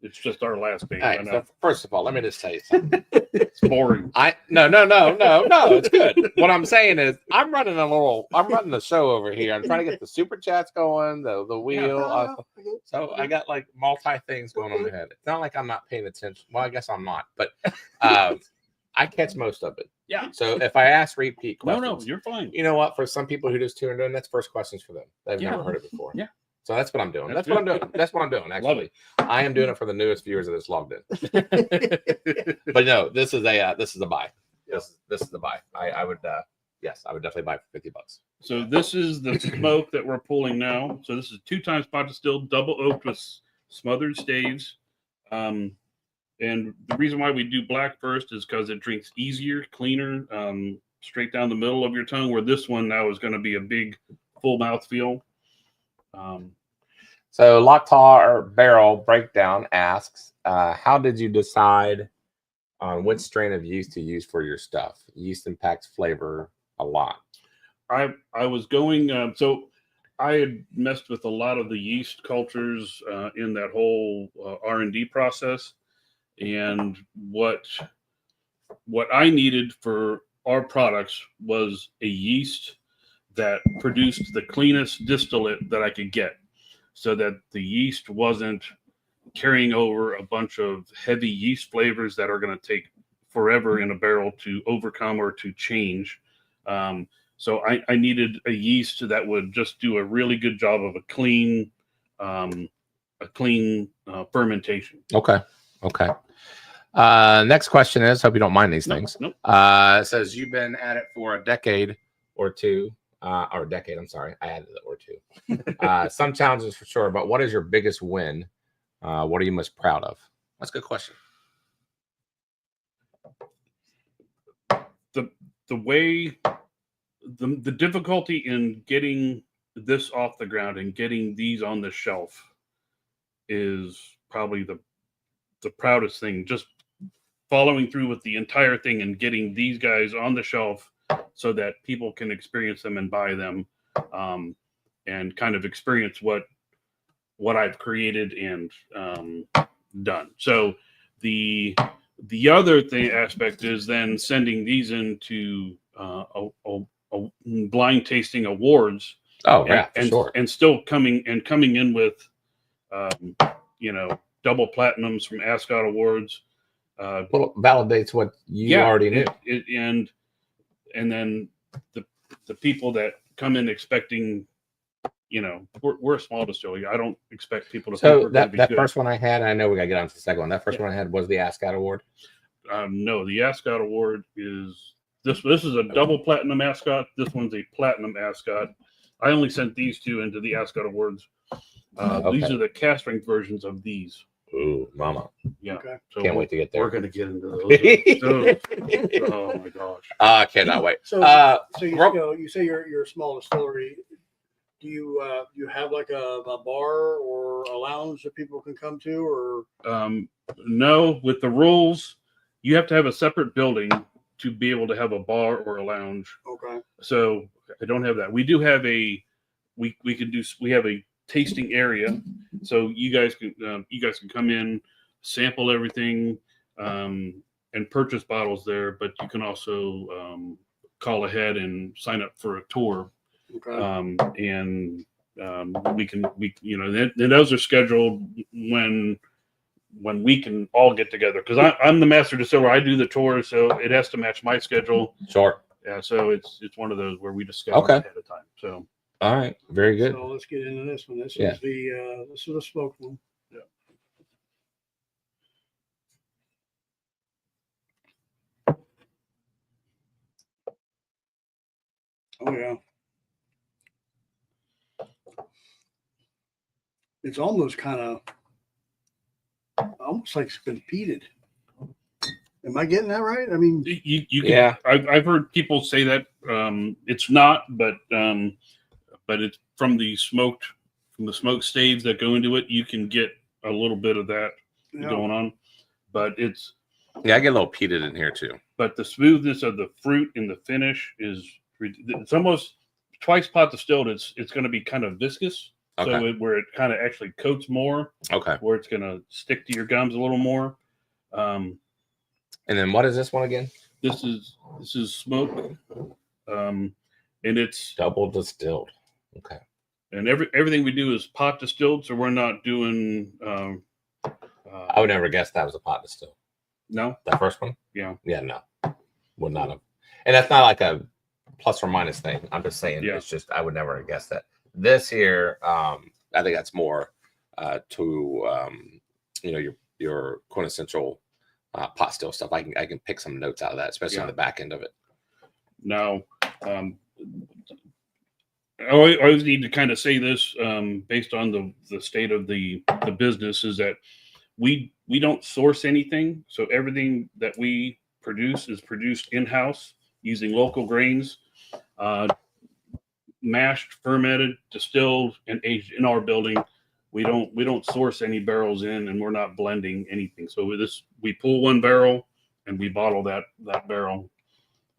it's just our last name. Hey, so first of all, let me just tell you something. It's boring. No, it's good. What I'm saying is I'm running the show over here. I'm trying to get the super chats going, the wheel. So I got like multi things going on in my head. It's not like I'm not paying attention. Well, I guess I'm not, but I catch most of it. Yeah. So if I ask repeat questions, No, you're fine. You know what? For some people who just tuned in, that's first questions for them. They've never heard it before. Yeah. So that's what I'm doing. That's what I'm doing. Actually, Love it. I am doing it for the newest viewers that is logged in. But no, this is a buy. This is the buy. I would definitely buy for $50. So this is the smoke that we're pulling now. So this is 2-time spot distilled, double oaked with smothered staves. And the reason why we do black first is because it drinks easier, cleaner, straight down the middle of your tongue, where this one now is going to be a big full mouth feel. So Locktar Barrel Breakdown asks, how did you decide on which strain of yeast to use for your stuff? Yeast impacts flavor a lot. I was going, so I had messed with a lot of the yeast cultures in that whole R&D process. And what I needed for our products was a yeast that produced the cleanest distillate that I could get, so that the yeast wasn't carrying over a bunch of heavy yeast flavors that are going to take forever in a barrel to overcome or to change. So I needed a yeast that would just do a really good job of a clean fermentation. Okay. Next question is, hope you don't mind these things. Nope. It says you've been at it for a decade or two, or a decade. I'm sorry, I added the or two. Some challenges for sure, but what is your biggest win? What are you most proud of? That's a good question. The difficulty in getting this off the ground and getting these on the shelf is probably the proudest thing. Just following through with the entire thing and getting these guys on the shelf so that people can experience them and buy them, and kind of experience what I've created and done. So the other aspect is then sending these into a blind tasting awards. Oh yeah, for sure. And still coming in with double platinums from Ascot Awards. Well, validates what you already knew. And then the people that come in expecting you know, we're a small distillery. I don't expect people to think So we're going to that be that good. first one I had, I know we got to get on to the second one. That first one I had was the ASCOT award. No, the Ascot Award is this. This is a double platinum Ascot. This one's a platinum Ascot. I only sent these two into the Ascot Awards. Okay. These are the cast strength versions of these. Ooh, mama! Yeah. Okay. So Can't wait to get there. We're going to get into those. Oh my gosh. I cannot wait. So, so you say you're a small distillery. Do you have like a bar or a lounge that people can come to, or? No, with the rules, you have to have a separate building to be able to have a bar or a lounge. Okay. So I don't have that. We do have we have a tasting area, so you guys can come in, sample everything, and purchase bottles there. But you can also call ahead and sign up for a tour. Okay. And then those are scheduled when we can all get together, because I'm the master distiller. I do the tour, so it has to match my schedule. Sure. Yeah, so it's one of those where we just schedule ahead of time. So all right, very good. So let's get into this one. This Yeah. is the smoked one. Yeah. Oh yeah. It's almost like it's been peated. Am I getting that right? I mean, you can, Yeah. I've heard people say that it's not, but it's from the smoked staves that go into it. You can get a little bit of that yeah. going on, but it's Yeah, I get a little peated in here too. but the smoothness of the fruit in the finish it's almost twice pot distilled. It's going to be kind of viscous. Okay. So where it kind of actually coats more, Okay. where it's going to stick to your gums a little more. And then what is this one again? This is smoke, and it's Double distilled. Okay. and everything we do is pot distilled, so we're not doing. I would never guess that was a pot distill. No, That first one? yeah, Yeah, no. Would not have. And that's not like a plus or minus thing. I'm just saying Yeah. it's just I would never have guessed that. This here, I think that's more to your quintessential pot still stuff. I can pick some notes out of that, especially on the back end of it. Now, I always need to kind of say this based on the state of the business is that we don't source anything. So everything that we produce is produced in-house using local grains, mashed, fermented, distilled, and aged in our building. We don't source any barrels in, and we're not blending anything. So we pull one barrel and we bottle that barrel.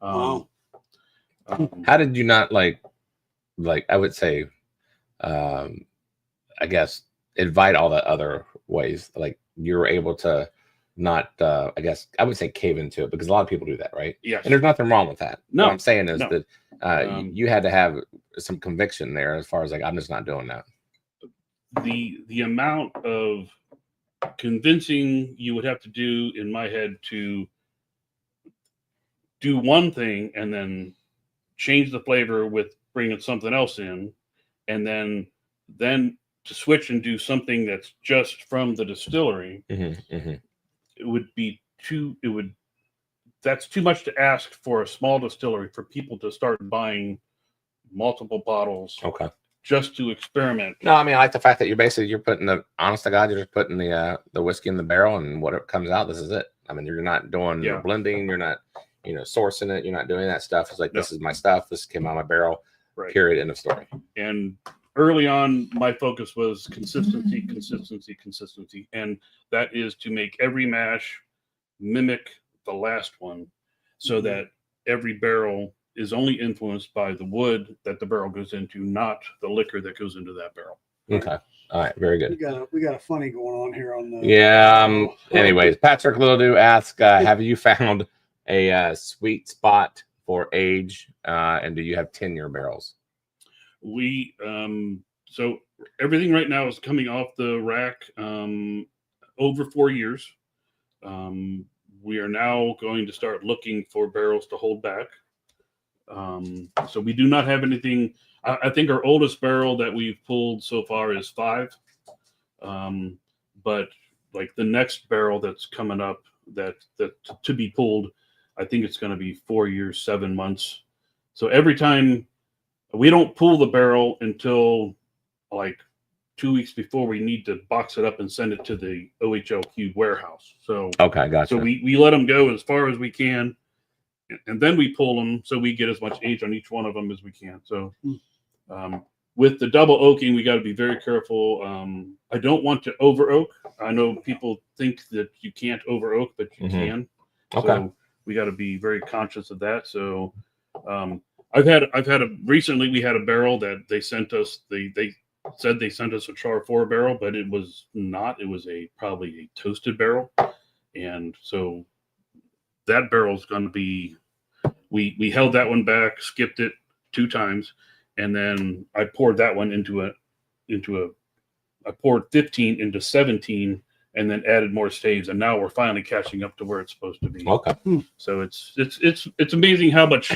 Wow. How did you not like I would say I guess invite all the other ways, like you were able to not I guess I would say cave into it, because a lot of people do that, right? Yes. And there's nothing wrong with that. No. What I'm saying is No. that you had to have some conviction there as far as like I'm just not doing that. The amount of convincing you would have to do in my head to do one thing and then change the flavor with bringing something else in, and then to switch and do something that's just from the distillery, that's too much to ask for a small distillery, for people to start buying multiple bottles Okay. just to experiment. No, I mean, I like the fact that you're putting the honest to God, you're just putting the whiskey in the barrel, and whatever comes out, this is it. I mean, you're not doing Yeah. blending, you're not, sourcing it, you're not doing that stuff. It's like, No. this is my stuff. This came out of my barrel. Right. Period. End of story. And early on, my focus was consistency, and that is to make every mash mimic the last one, so that every barrel is only influenced by the wood that the barrel goes into, not the liquor that goes into that barrel. Okay. All right. Very good. We got a funny going on here on the. Yeah. Anyways, Patrick Littledew asks, have you found a sweet spot for age, and do you have 10-year barrels? We so everything right now is coming off the rack over 4 years. We are now going to start looking for barrels to hold back. So we do not have anything. I think our oldest barrel that we've pulled so far is 5. But like the next barrel that's coming up that to be pulled, I think it's going to be 4 years, 7 months. So every time we don't pull the barrel until like 2 weeks before we need to box it up and send it to the OHLQ warehouse. So Okay, gotcha. so we let them go as far as we can, and then we pull them so we get as much age on each one of them as we can. So with the double oaking, we got to be very careful. I don't want to over oak. I know people think that you can't over oak, but you can. Okay. So we got to be very conscious of that. So recently we had a barrel that they sent us. They said they sent us a char 4 barrel, but it was not. It was probably a toasted barrel, and so that barrel is going to be. We held that one back, skipped it 2 times, and then I poured that one I poured 15 into 17, and then added more staves, and now we're finally catching up to where it's supposed to be. Okay. So it's amazing how much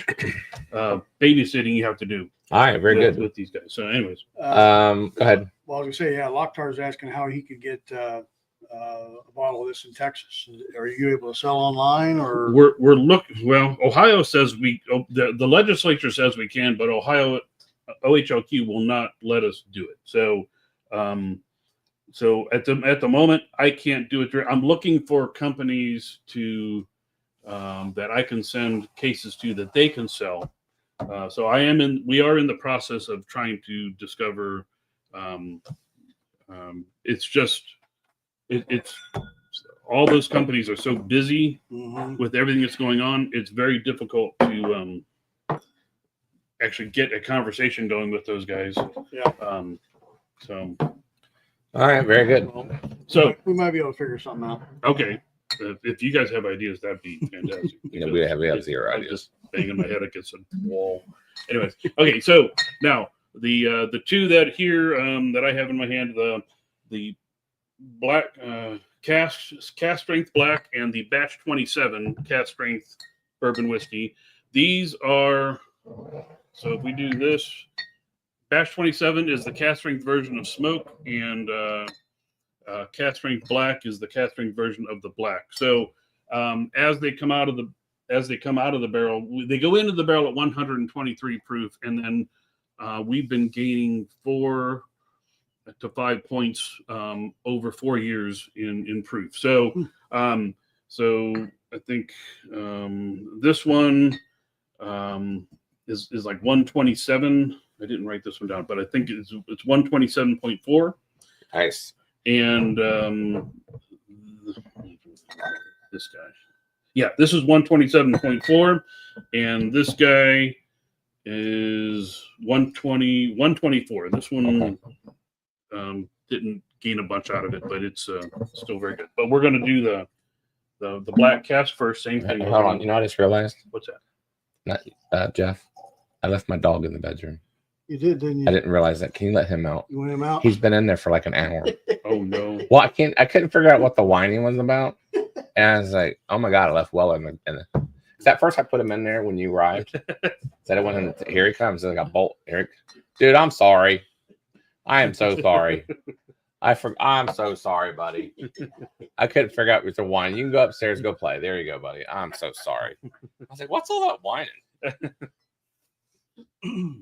babysitting you have to do. All right, very good with these guys. So, anyways, go ahead. Well, I was gonna say, yeah, Locktar's asking how he could get a bottle of this in Texas. Are you able to sell online, or we're looking? Well, Ohio says the legislature says we can, but Ohio OHLQ will not let us do it. So, so at the moment, I can't do it. I'm looking for companies to that I can send cases to that they can sell. So we are in the process of trying to discover. It's just it's all those companies are so busy with everything that's going on. It's very difficult to actually get a conversation going with those guys. Yeah. So. All right, very good. So we might be able to figure something out. Okay, if you guys have ideas, that'd be fantastic. We have 0 ideas. Just banging my head against a wall. Anyways, okay. So now the 2 that here that I have in my hand, the black cast strength black and the batch 27 cast strength bourbon whiskey. These are, so if we do this. Batch 27 is the cast strength version of smoke, and cast strength black is the cast strength version of the black. So as they come out of the barrel, they go into the barrel at 123 proof, and then we've been gaining 4 to 5 points over 4 years in proof. So so I think this one is like 127. I didn't write this one down, but I think it's 127.4. Nice. And this guy, yeah, this is 127.4, and this guy is 124. This one didn't gain a bunch out of it, but it's still very good. But we're going to do the black cast first. Same thing. Hold on. You know, I just realized. What's that? Not Jeff. I left my dog in the bedroom. You did, didn't you? I didn't realize that. Can you let him out? You want him out? He's been in there for like an hour. Oh no. Well, I couldn't figure out what the whining was about, and I was like, "Oh my god, I left Well in the." At first, I put him in there when you arrived. Said it went in. Here he comes. Like a bolt. Eric, dude, I'm sorry. I am so sorry. I'm so sorry, buddy. I couldn't figure out with the whine. You can go upstairs, go play. There you go, buddy. I'm so sorry. I was like, "What's all that whining?"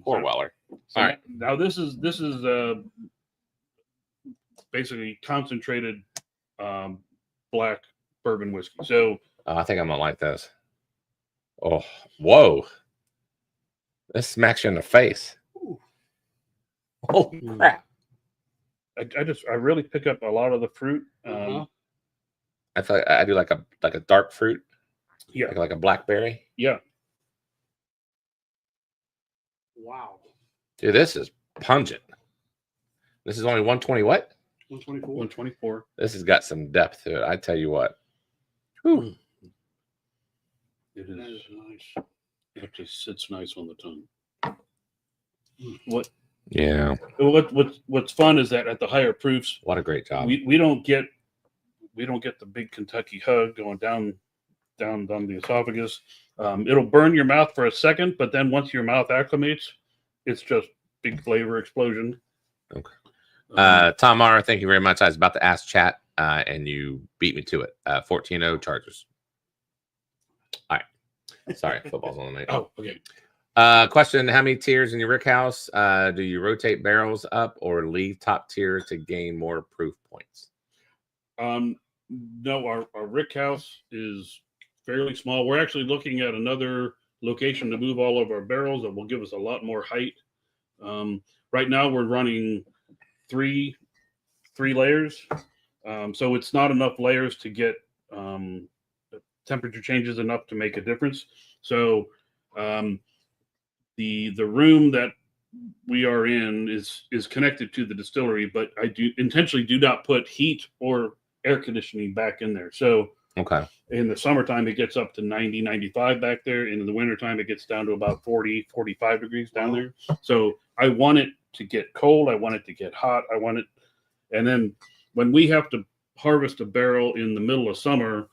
Poor Weller. So all right. Now this is basically concentrated black bourbon whiskey. So I think I'm gonna like this. Oh, whoa! This smacks you in the face. Oh crap! I really pick up a lot of the fruit. I feel like I do like a dark fruit. Yeah, like a blackberry. Yeah. Wow. Dude, this is pungent. This is only 120 what? 124. 124. This has got some depth to it. I tell you what. Whew. It is nice. It just sits nice on the tongue. What? Yeah. What's fun is that at the higher proofs, what a great job. We don't get the big Kentucky hug going down the esophagus. It'll burn your mouth for a second, but then once your mouth acclimates, it's just big flavor explosion. Okay. Tom R, thank you very much. I was about to ask chat, and you beat me to it. 14-0 Chargers. All right. Sorry, football's on the night. Oh, okay. Question: how many tiers in your rick house? Do you rotate barrels up or leave top tier to gain more proof points? No, our rick house is fairly small. We're actually looking at another location to move all of our barrels that will give us a lot more height. Right now we're running three layers. So it's not enough layers to get temperature changes enough to make a difference. So the room that we are in is connected to the distillery, but I do intentionally do not put heat or air conditioning back in there. So Okay. in the summertime, it gets up to 90, 95 back there. And in the wintertime, it gets down to about 40, 45 degrees down there. So I want it to get cold. I want it to get hot. I want it. And then when we have to harvest a barrel in the middle of summer,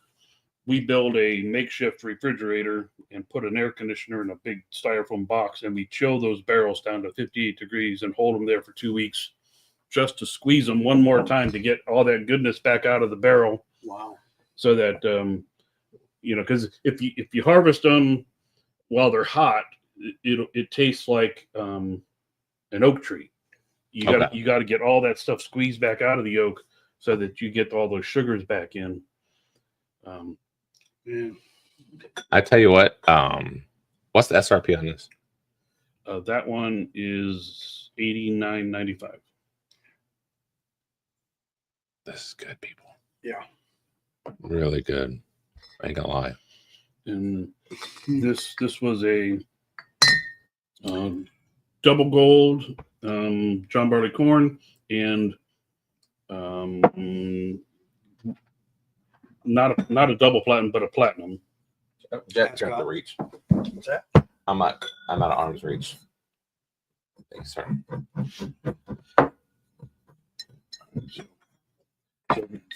we build a makeshift refrigerator and put an air conditioner in a big styrofoam box. And we chill those barrels down to 58 degrees and hold them there for 2 weeks just to squeeze them one more time to get all that goodness back out of the barrel. Wow. So that, because if you harvest them while they're hot, it tastes like an oak tree. You got to get all that stuff squeezed back out of the oak so that you get all those sugars back in. Yeah. I tell you what. What's the SRP on this? That one is $89.95. This is good, people. Yeah. Really good. I ain't gonna lie. And this was a double gold John Barley corn and not a double platinum, but a platinum. Check the reach. What's that? I'm out of arm's reach. Thanks, sir.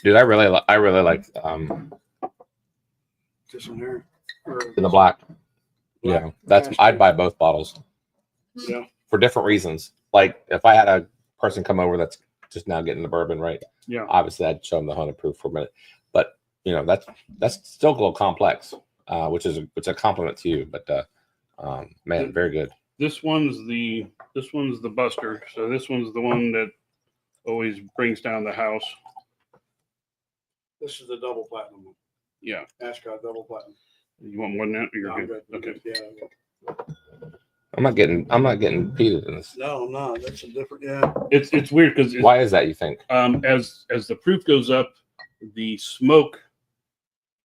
Dude, I really like This one here. the black. Yeah, that's I'd buy both bottles. Yeah. For different reasons. Like if I had a person come over that's just now getting the bourbon right, Yeah. obviously I'd show them the 100 proof for a minute. But that's still a little complex, which is a compliment to you. But man, very good. This one's the buster. So this one's the one that always brings down the house. This is the double platinum one. Yeah. Ashcott double platinum. You want more than that? Or you're No, I'm good. good. Okay. Yeah. I'm not getting peated in this. No, I'm not. That's a different. Yeah. It's weird because Why is that, you think? As the proof goes up, the smoke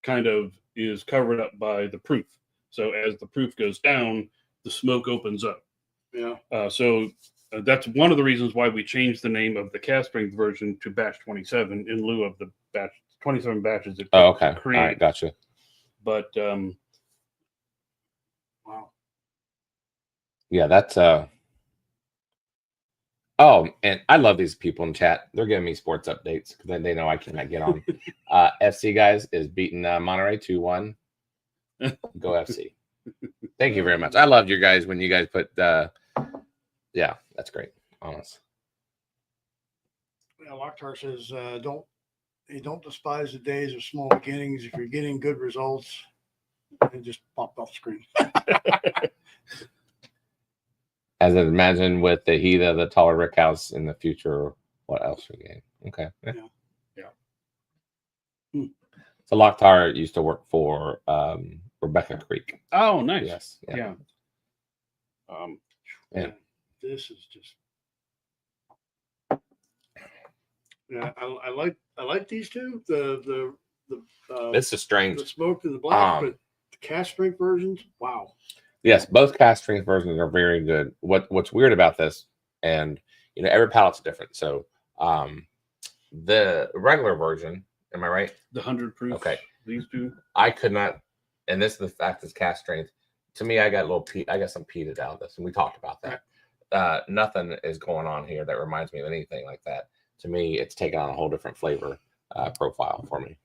kind of is covered up by the proof. So as the proof goes down, the smoke opens up. Yeah. So that's one of the reasons why we changed the name of the cast strength version to batch 27 in lieu of the batch 27 batches. It Oh, okay. All create. right, gotcha. But Wow. Yeah, that's oh, and I love these people in chat. They're giving me sports updates because they know I cannot get on. FC guys is beating Monterey 2-1. Go FC. Thank you very much. I loved your guys when you guys put yeah, that's great. Honest. Yeah, Locktar says don't despise the days of small beginnings. If you're getting good results, it just popped off the screen. As I imagine with the heat of the taller rick house in the future, what else we gain? Okay. Yeah. So Locktar used to work for Rebecca Creek. oh, nice. Yes. Yeah. Yeah. This is just. Yeah, I like these two. The It's a strange. the smoked and the black, Um, but the cast strength versions, wow. Yes, both cast strength versions are very good. What's weird about this, and every palate's different. So the regular version, am I right? The 100 proof. Okay. These two. I could not, and this is the fact is cast strength. To me, I got some peated out of this, and we talked about that. Nothing is going on here that reminds me of anything like that. To me, it's taken on a whole different flavor profile for me.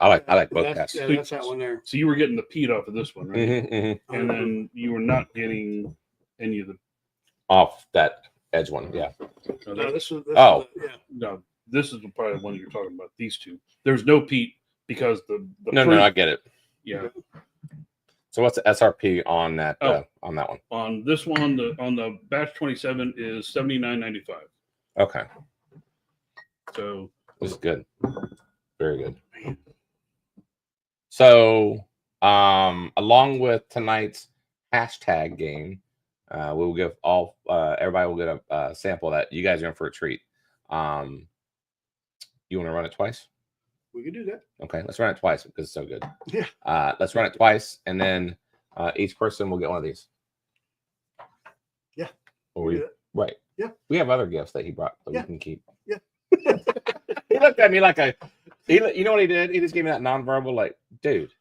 I like both That's, casts. yeah, that's that one there. So you were getting the peat off of this one, right? Mhm, mhm. And then you were not getting any of the off that edge one. Yeah. No, No, that- this is Oh. yeah. no, this is probably the one you're talking about. These two. There's no peat because the No, fruit, I get it. yeah. So what's the SRP on that on that one? On this one, on the batch 27 is $79.95. Okay. So This is good. Very good. So along with tonight's hashtag game, we will give everybody will get a sample that you guys are in for a treat. You want to run it twice? We can do that. Okay, let's run it twice because it's so good. Yeah. Let's run it twice, and then each person will get one of these. Yeah. Or we, Yeah. right. Yeah. We have other gifts that he brought that Yeah. we can keep. Yeah. He looked at me like you know what he did? He just gave me that nonverbal, like, dude,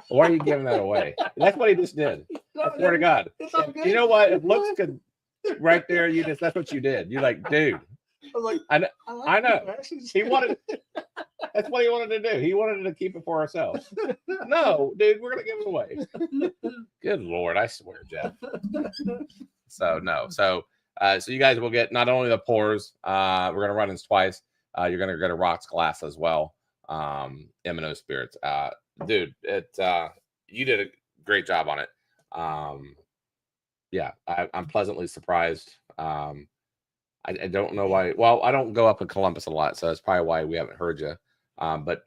why are you giving that away? That's what he just did. I swear to God. It's all good. You know what? It looks good right there. That's what you did. You're like, dude. I was like, I know. like I know. these glasses. He wanted. That's what he wanted to do. He wanted to keep it for ourselves. No, dude, we're gonna give it away. Good Lord, I swear, Jeff. So no, so you guys will get not only the pours. We're gonna run this twice. You're gonna get a rocks glass as well. M&O Spirits, dude. You did a great job on it. Yeah, I'm pleasantly surprised. I don't know why. Well, I don't go up in Columbus a lot, so that's probably why we haven't heard you. But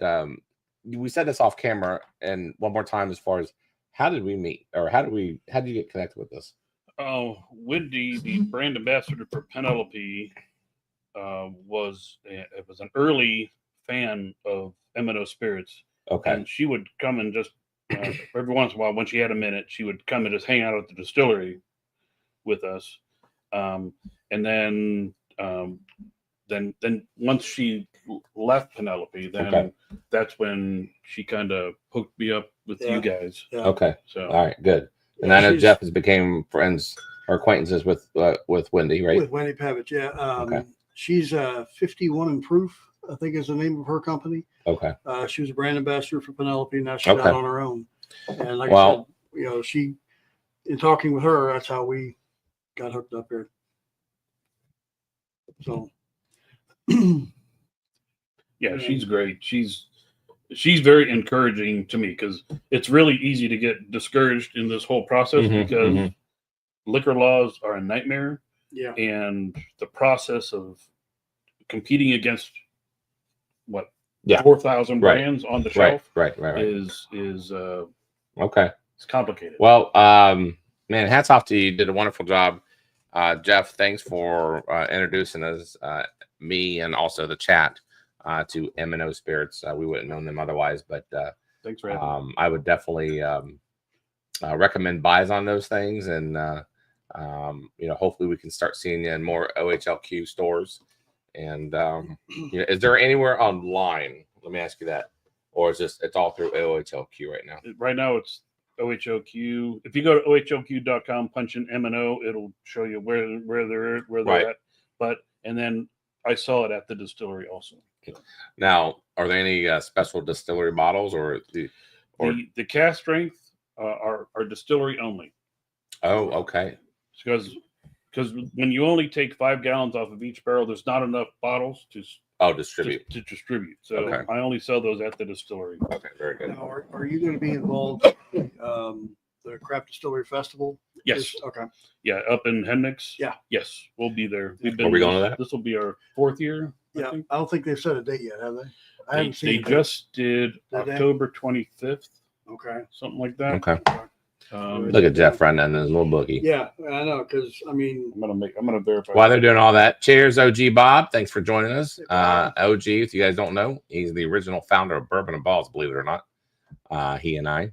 we said this off camera, and one more time, as far as how did we meet, or how did you get connected with this? Oh, Wendy, the brand ambassador for Penelope, was an early fan of M&O Spirits. Okay. And she would come and just every once in a while, when she had a minute, she would come and just hang out at the distillery with us. And then once she left Penelope, then that's when she kind of hooked me up with you guys. Yeah. Okay. So All right. Good. And I know Jeff has became friends or acquaintances with Wendy, right? With Wendy Pavich, yeah. Okay. She's 51 and Proof, I think is the name of her company. Okay. She was a brand ambassador for Penelope. Now she's out on her own. And like I said, she, in talking with her, that's how we got hooked up here. So, yeah, she's great. She's very encouraging to me because it's really easy to get discouraged in this whole process because liquor laws are a nightmare. yeah. And the process of competing against 4,000 4,000 brands on the shelf right. is Okay. it's complicated. Well, man, hats off to you. You did a wonderful job. Jeff, thanks for introducing us, me and also the chat to M&O Spirits. We wouldn't have known them otherwise, but Thanks for having me. I would definitely recommend buys on those things. And, hopefully we can start seeing you in more OHLQ stores. And is there anywhere online? Let me ask you that. Or is it's all through OHLQ right now? Right now it's OHLQ. If you go to OHLQ.com, punch in M&O, it'll show you where they're at. But and then I saw it at the distillery also. Now, are there any special distillery bottles or the cast strength are distillery only. Oh, okay. Because when you only take 5 gallons off of each barrel, there's not enough bottles to distribute. to distribute. So Okay. I only sell those at the distillery. Okay, very good. Now, are you going to be involved in the Craft Distillery Festival? Yes. Okay. Yeah, up in Hendricks. Yeah. Yes, we'll be there. Are we going to that? This will be our 4th year. Yeah. think. I don't think they've set a date yet, have they? I They haven't seen it. just did Did they? October 25th, Okay. something like that. Okay. Um, Look at Jeff running in his little bookie. Yeah, I know. Because, I mean, I'm gonna verify. While they're doing all that, cheers, OG Bob. Thanks for joining us. OG, if you guys don't know, he's the original founder of Bourbon and Ballz, believe it or not. He and I.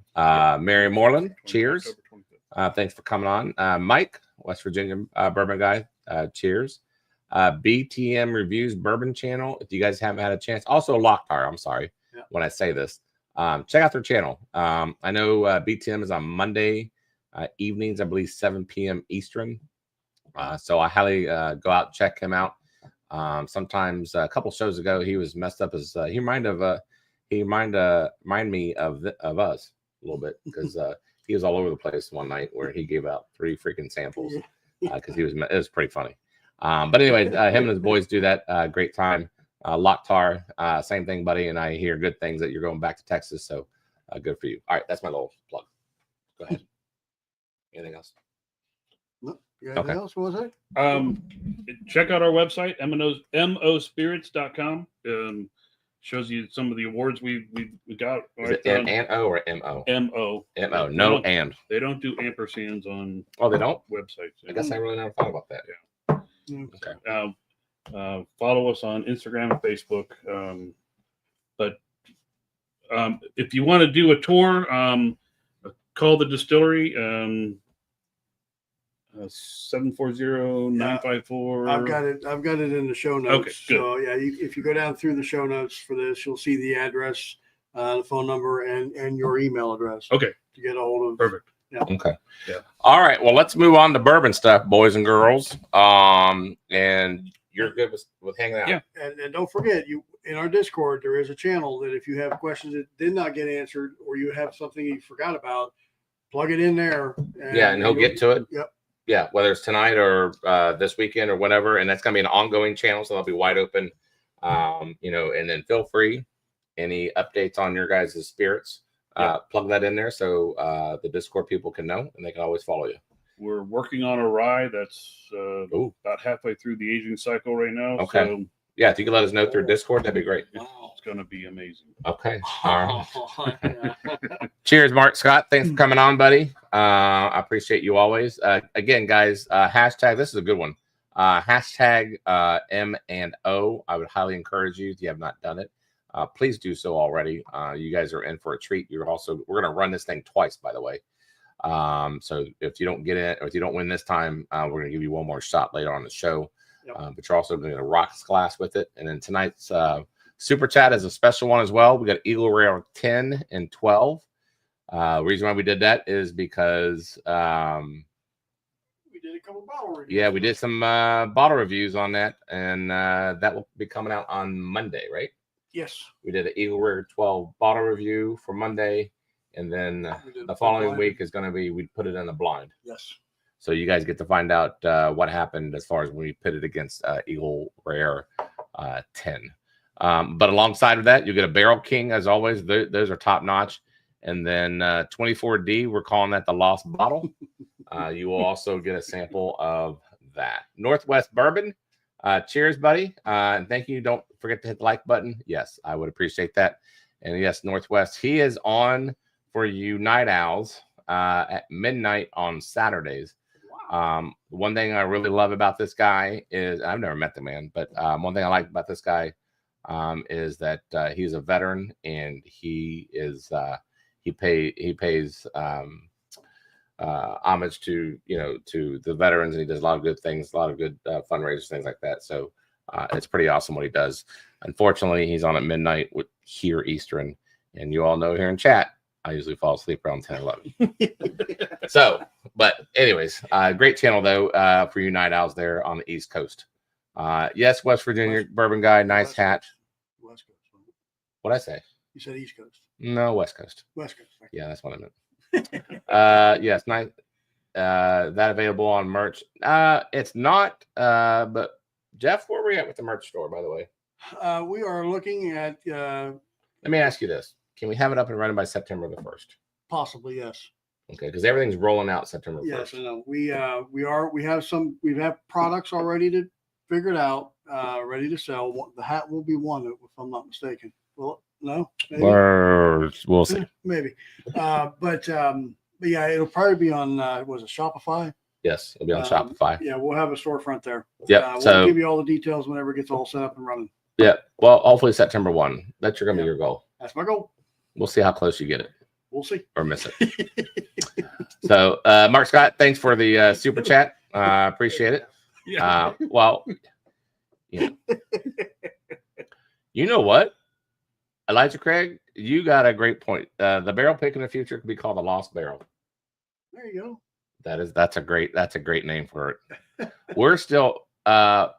Mary Moreland, cheers. October 25th. Thanks for coming on. Mike, West Virginia bourbon guy, cheers. BTM Reviews Bourbon channel. If you guys haven't had a chance, also Locktire. I'm sorry when I say this. Check out their channel. I know BTM is on Monday evenings, I believe 7 p.m. Eastern. So I highly go out and check him out. Sometimes a couple shows ago, he was messed up as he reminded me of us a little bit because he was all over the place one night where he gave out 3 freaking samples. because it was pretty funny. But anyway, him and his boys do that. Great time. Locktar, same thing, buddy. And I hear good things that you're going back to Texas. So good for you. All right, that's my little plug. Go ahead. Anything else? No, you got anything else you want to say? Check out our website, mospirits.com. Shows you some of the awards we got. Is it N-O or M-O? M-O. M-O. No, and. They don't do ampersands on they don't? websites. I guess I really never thought about that. Yeah. Okay. Follow us on Instagram and Facebook. But if you want to do a tour, call the distillery. 740-954. I've got it in the show notes. Okay, good. So yeah, if you go down through the show notes for this, you'll see the address, the phone number, and your email address. Okay. To get a hold of. Perfect. Yeah. Okay. Yeah. All right. Well, let's move on to bourbon stuff, boys and girls. And you're good with hanging out. Yeah. And don't forget, in our Discord, there is a channel that if you have questions that did not get answered, or you have something you forgot about, plug it in there. And he'll get to it. Yep. Yeah, whether it's tonight or this weekend or whatever, and that's gonna be an ongoing channel, so they'll be wide open. And then feel free, any updates on your guys' spirits, plug that in there so the Discord people can know, and they can always follow you. We're working on a rye that's about halfway through the aging cycle right now. Okay. So yeah, if you could let us know through Discord, that'd be great. it's going to be amazing. Okay. All right. Cheers, Mark Scott. Thanks for coming on, buddy. I appreciate you always. Again, guys, hashtag, this is a good one. Hashtag M&O. I would highly encourage you if you have not done it. Please do so already. You guys are in for a treat. We're going to run this thing twice, by the way. So if you don't get it, or if you don't win this time, we're going to give you one more shot later on the show. Yep. But you're also going to get a rocks glass with it. And then tonight's super chat is a special one as well. We got Eagle Rare 10 and 12. Reason why we did that is because we did a couple bottle reviews. Yeah, we did some bottle reviews on that, and that will be coming out on Monday, right? Yes. We did an Eagle Rare 12 bottle review for Monday, and then the following week is going to be, we put it in a blind. Yes. So you guys get to find out what happened as far as when we pit it against Eagle Rare 10. But alongside of that, you get a Barrel King, as always. Those are top notch. And then 24D, we're calling that the Lost Bottle. You will also get a sample of that. Northwest Bourbon. Cheers, buddy. And thank you. Don't forget to hit the like button. Yes, I would appreciate that. And yes, Northwest, he is on for you night owls at midnight on Saturdays. One thing I really love about this guy is, I've never met the man, but one thing I like about this guy is that he's a veteran, and he is he pays homage to to the veterans, and he does a lot of good things, a lot of good fundraisers, things like that. So it's pretty awesome what he does. Unfortunately, he's on at midnight here Eastern, and you all know here in chat, I usually fall asleep around 10 or 11. So, but anyways, great channel though for you night owls there on the East Coast. Yes, West Virginia bourbon guy, nice hat. West Coast. What'd I say? You said East Coast. No, West Coast. West Coast. Yeah, that's what I meant. Yes, nice. That available on merch. It's not. But Jeff, where are we at with the merch store, by the way? We are looking at. Let me ask you this: can we have it up and running by September the 1st? Possibly, yes. Okay, because everything's rolling out September 1st. Yes, I know. We have products already figured out, ready to sell. The hat will be one, if I'm not mistaken. Well, no, maybe. We'll see. Maybe, but yeah, it'll probably be on. Was it Shopify? Yes, it'll be on Shopify. Yeah, we'll have a storefront there. Yep. We'll give you all the details whenever it gets all set up and running. Yeah. Well, hopefully September 1. That's gonna be your goal. That's my goal. We'll see how close you get it. We'll see. Or miss it. So, Mark Scott, thanks for the super chat. Appreciate it. Yeah. Well, you know what, Elijah Craig, you got a great point. The barrel pick in the future could be called the Lost Barrel. There you go. That's a great name for it. We're still,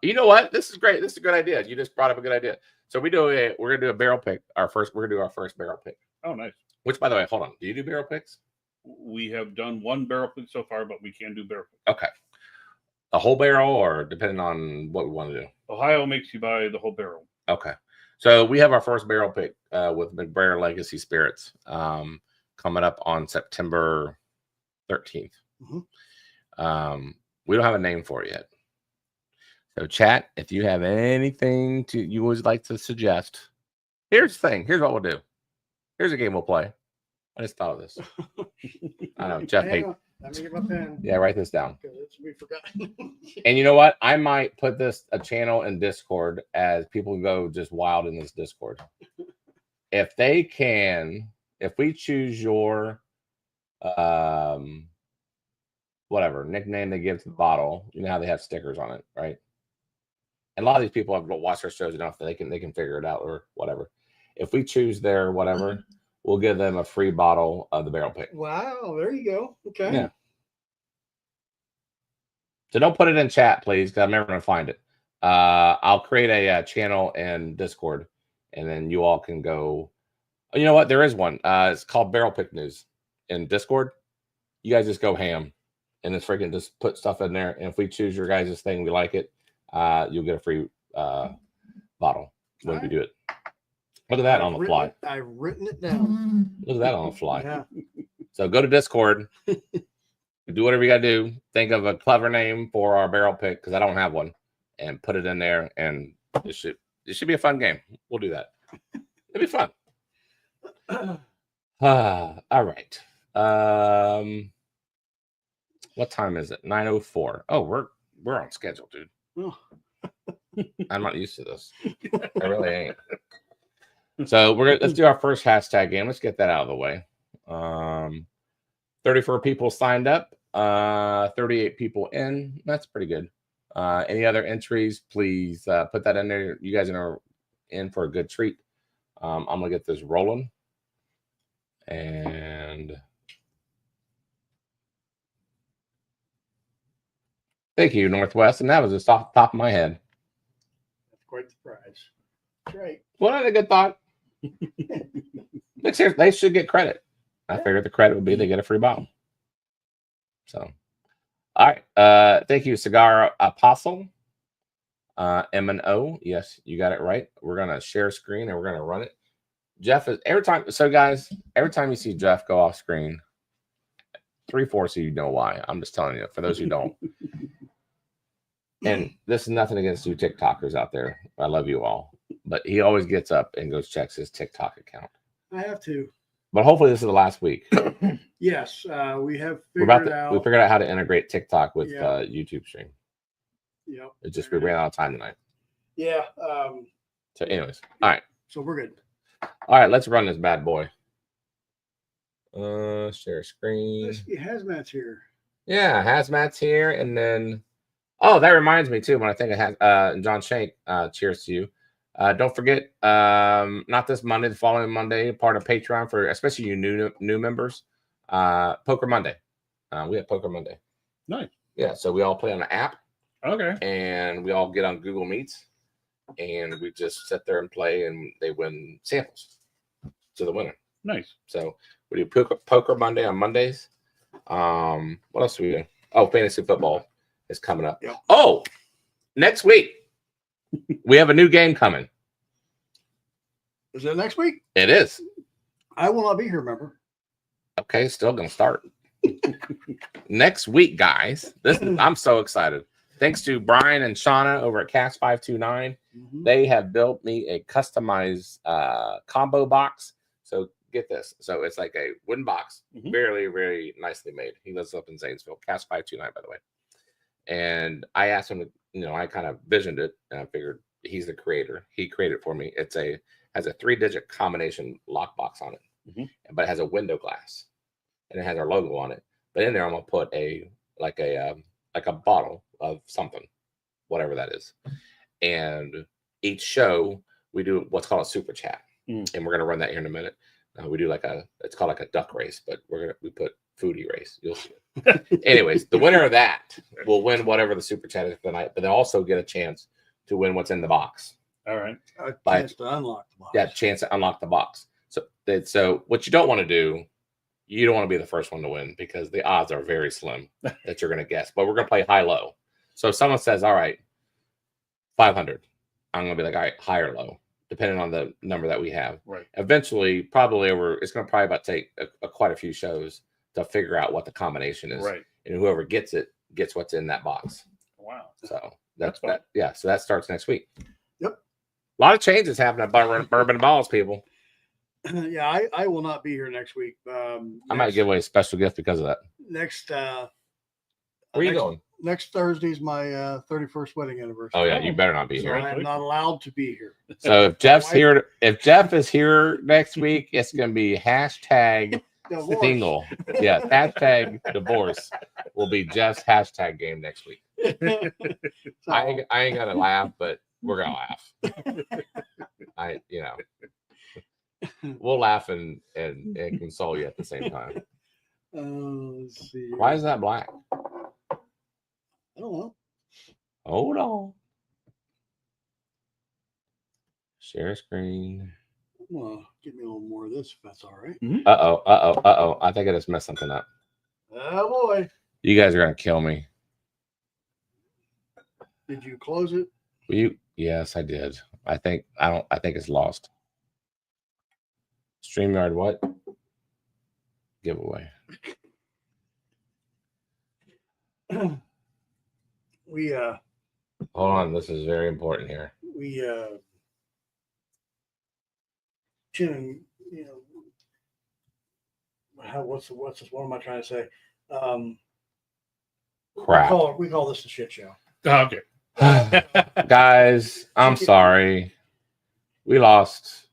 you know what? This is great. This is a good idea. You just brought up a good idea. So we're gonna do a barrel pick. We're gonna do our first barrel pick. Oh, nice. Which, by the way, hold on. Do you do barrel picks? We have done one barrel pick so far, but we can do barrel pick. Okay. A whole barrel, or depending on what we want to do? Ohio makes you buy the whole barrel. Okay. So we have our first barrel pick with McBrayer Legacy Spirits coming up on September 13th. We don't have a name for it yet. So chat, if you have anything you always like to suggest, here's the thing. Here's what we'll do. Here's a game we'll play. I just thought of this. I know Jeff hates. Let me get my pen. Yeah, write this down. We forgot. And you know what? I might put a channel in Discord as people go just wild in this Discord. If we choose your whatever nickname they give to the bottle, you know how they have stickers on it, right? And a lot of these people have watched our shows enough that they can figure it out or whatever. If we choose their whatever, we'll give them a free bottle of the barrel pick. Wow, there you go. Okay. Yeah. So don't put it in chat, please, because I'm never going to find it. I'll create a channel in Discord, and then you all can go. You know what? There is one. It's called Barrel Pick News in Discord. You guys just go ham, and it's freaking just put stuff in there. And if we choose your guys' thing, we like it, you'll get a free bottle when we do it. Look at that on the fly. I've written it down. Look at that on the fly. Yeah. So go to Discord. Do whatever you got to do. Think of a clever name for our barrel pick, because I don't have one, and put it in there. And it should be a fun game. We'll do that. It'll be fun. All right. What time is it? 9:04. Oh, we're on schedule, dude. Oh. I'm not used to this. I really ain't. So let's do our first hashtag game. Let's get that out of the way. 34 people signed up. 38 people in. That's pretty good. Any other entries? Please put that in there. You guys are in for a good treat. I'm gonna get this rolling. And thank you, Northwest. And that was just off the top of my head. That's quite the prize. That's right. What a good thought. Look, seriously, they should get credit. I figured the credit would be they get a free bottle. So, all right. Thank you, Cigar Apostle. M&O. Yes, you got it right. We're gonna share screen and we're gonna run it. Jeff is every time. So, guys, every time you see Jeff go off screen, 3/4 of you know why. I'm just telling you. For those who don't. And this is nothing against you TikTokers out there. I love you all. But he always gets up and goes checks his TikTok account. I have to. But hopefully this is the last week. Yes, we have figured it out. We figured out how to integrate TikTok with YouTube stream. Yep. It's just we ran out of time tonight. Yeah. So anyways, all right. So we're good. All right, let's run this bad boy. Share screen. Hazmat's here. Yeah, Hazmat's here. And then, oh, that reminds me too, when I think of John Shank, cheers to you. Don't forget, not this Monday, the following Monday, part of Patreon for especially you new members. Poker Monday. We have Poker Monday. Nice. Yeah, so we all play on an app. Okay. And we all get on Google Meets, and we just sit there and play, and they win samples to the winner. Nice. So we do Poker Monday on Mondays. What else do we do? Oh, fantasy football is coming up. Yep. Oh, next week we have a new game coming. Is it next week? It is. I will not be here, remember? Okay, still gonna start next week, guys. I'm so excited. Thanks to Brian and Shauna over at Cast 529. They have built me a customized combo box. So get this. So it's like a wooden box, very, very nicely made. He lives up in Zanesville, Cast 529, by the way. And I asked him to, I kind of visioned it, and I figured he's the creator. He created it for me. Has a 3-digit combination lockbox on it, but it has a window glass, and it has our logo on it. But in there, I'm gonna put a bottle of something, whatever that is. And each show we do what's called a super chat, and we're gonna run that here in a minute. We do it's called like a duck race, but we put foodie race. You'll see it. Anyways, the winner of that will win whatever the super chat is tonight, but they also get a chance to win what's in the box. All right. A chance to unlock the box. Yeah, chance to unlock the box. So what you don't want to do, you don't want to be the first one to win, because the odds are very slim that you're going to guess. But we're going to play high-low. So if someone says, all right, 500, I'm going to be like, all right, high or low, depending on the number that we have. Right. Eventually, probably it's going to probably about take quite a few shows to figure out what the combination is. Right. And whoever gets it gets what's in that box. Wow. So That's fun. that. Yeah. So that starts next week. Yep. A lot of changes happening at Bourbon and Ballz, people. Yeah, I will not be here next week. I might give away a special gift because of that. Next. Where are you going? Next Thursday is my 31st wedding anniversary. Oh yeah, you better not be So here. I am not allowed to be here. So if Jeff's here, if Jeff is here next week, it's going to be hashtag Divorce. single. Yeah, hashtag divorce will be Jeff's hashtag game next week. So, I ain't gonna laugh, but we're gonna laugh. We'll laugh and console you at the same time. let's see. Why is that black? I don't know. Hold on. Share screen. Well, give me a little more of this if that's all right. Uh-oh. I think I just messed something up. Oh boy. You guys are gonna kill me. Did you close it? Yes, I did. I think it's lost. StreamYard what? Giveaway. We Hold on, this is very important here. Jim, what's what am I trying to say? Crap. We call this a shit show. Okay. Guys, I'm sorry. We lost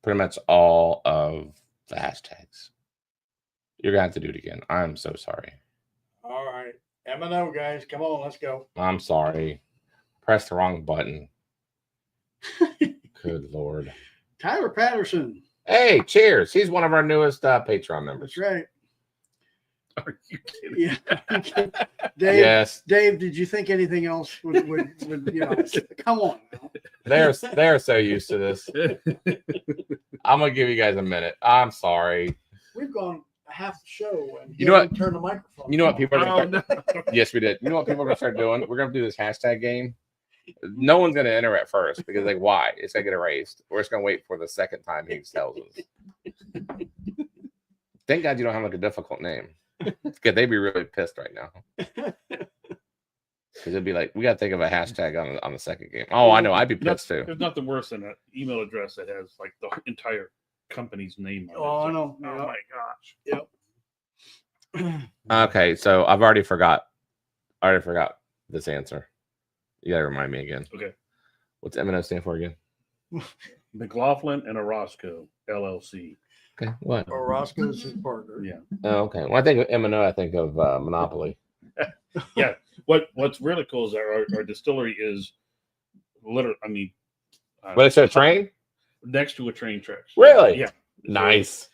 pretty much all of the hashtags. You're gonna have to do it again. I'm so sorry. All right. M&O, guys. Come on, let's go. I'm sorry. Press the wrong button. Good Lord. Tyler Patterson. Hey, cheers. He's one of our newest Patreon members. That's right. Are you kidding? Yeah. Dave, Yes. Dave, did you think anything else would come on. They're so used to this. I'm gonna give you guys a minute. I'm sorry. We've gone half the show and You know what? turn the microphone. You know what people are gonna Oh, no. Yes, we did. You know what people are gonna start doing? We're gonna do this hashtag game. No one's gonna enter at first because like why? It's gonna get erased. We're just gonna wait for the second time he tells us. Thank God you don't have like a difficult name. Because they'd be really pissed right now. Because it'd be like, we gotta think of a hashtag on the second game. Oh, I know, I'd be pissed too. There's nothing worse than an email address that has like the entire company's name on it. Oh, I It's know. like, oh my gosh. Okay, so I've already forgot this answer. You gotta remind me again. Okay. What's M&O stand for again? McLaughlin and Orozco LLC. Okay, what? Orozco's his partner. Yeah. Oh, okay. When I think of M&O, I think of Monopoly. Yeah. What's really cool is our distillery is literally, I mean, But it's a train? next to a train tracks. Really? Yeah. Nice.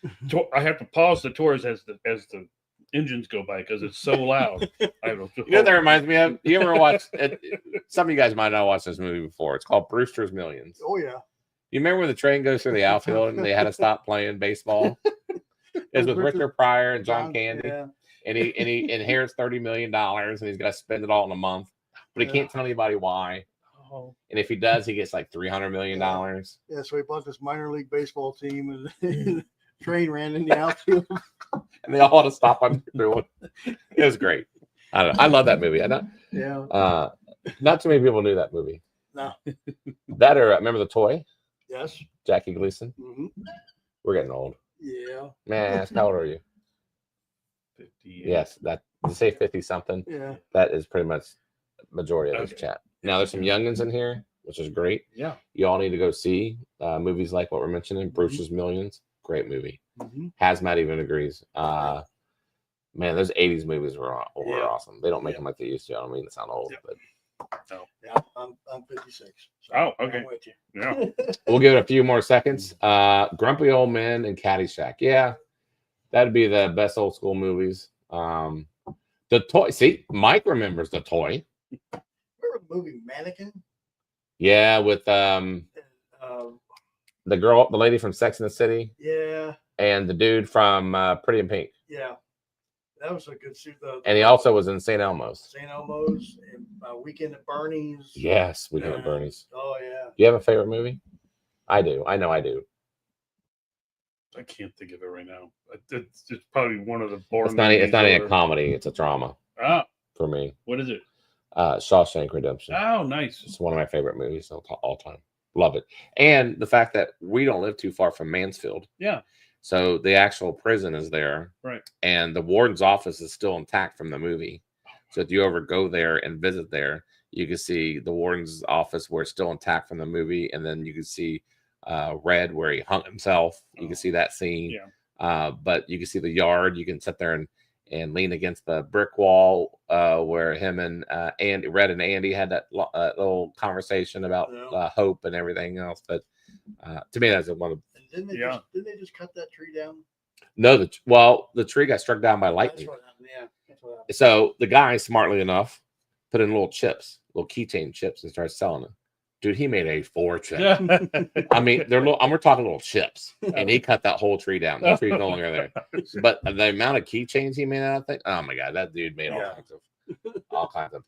I have to pause the tours as the engines go by because it's so loud. I have You know what that reminds me of? You ever watch it? Some of you guys might not watch this movie before. It's called Brewster's Millions. Oh yeah. You remember when the train goes through the outfield and they had to stop playing baseball? It was with Richard Pryor and John Candy. Yeah. And he inherits $30 million and he's got to spend it all in a month. But he can't tell anybody why. Oh. And if he does, he gets like $300 million. Yeah, so he bought this minor league baseball team and the train ran in the outfield. And they all had to stop on doing. It was great. I don't know. I love that movie. Yeah. Not too many people knew that movie. No. That or remember The Toy? Yes. Jackie Gleason. Mm-hmm. We're getting old. Yeah. Man, how old are you? 50. Yes, that you say 50 something. Yeah. That is pretty much majority of this Okay. chat. Now there's some youngins in here, which is great. Yeah. You all need to go see movies like what we're mentioning, Brewster's Millions. Great movie. Mm-hmm. Hazmat even agrees. Man, those 80s movies were awesome. They don't make them like they used to. I don't mean to sound old, but Yeah, I'm 56. So Oh, okay. I'm with you. Yeah. we'll give it a few more seconds. Grumpy Old Men and Caddyshack. Yeah, that'd be the best old school movies. The Toy. See, Mike remembers The Toy. Remember the movie Mannequin? Yeah, with Uh, the lady from Sex and the City yeah. and the dude from Pretty in Pink. Yeah. That was a good suit, though. And he also was in St. Elmo's. St. Elmo's and Weekend at Bernie's. Yes, we at Bernie's. Oh yeah. Do you have a favorite movie? I do. I know I do. I can't think of it right now. It's probably one of the boring. It's not even a comedy. It's a drama for me. What is it? Shawshank Redemption. Oh, nice. It's one of my favorite movies all time. Love it. And the fact that we don't live too far from Mansfield. Yeah. So the actual prison is there. Right. And the warden's office is still intact from the movie. So if you ever go there and visit there, you can see the warden's office where it's still intact from the movie. And then you can see Red where he hung himself. You can see that scene. Yeah. But you can see the yard. You can sit there and lean against the brick wall where him and Red and Andy had that little conversation about hope and everything else. But to me, that's one of Didn't they just cut that tree down? No, the tree got struck down by lightning. That's what happened. Yeah, that's what happened. So the guy, smartly enough, put in little keychain chips, and started selling them. Dude, he made a fortune. I mean, we're talking little chips, and he cut that whole tree down. The tree's no longer there. But the amount of keychains he made out of that thing, oh my god, that dude made all kinds of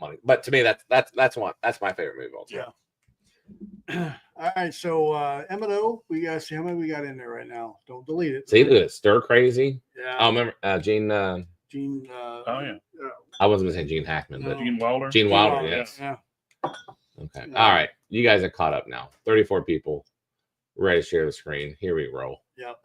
money. But to me, that's my favorite movie of all time. Yeah. All right, so M&O, we gotta see how many we got in there right now. Don't delete it. See this stir crazy. Yeah. I remember Gene. Gene. Oh yeah. I wasn't gonna say Gene Hackman, but Gene Wilder. Gene Wilder. Yes. Yeah. Okay. All right. You guys are caught up now. 34 people. Ready to share the screen. Here we roll. Yep.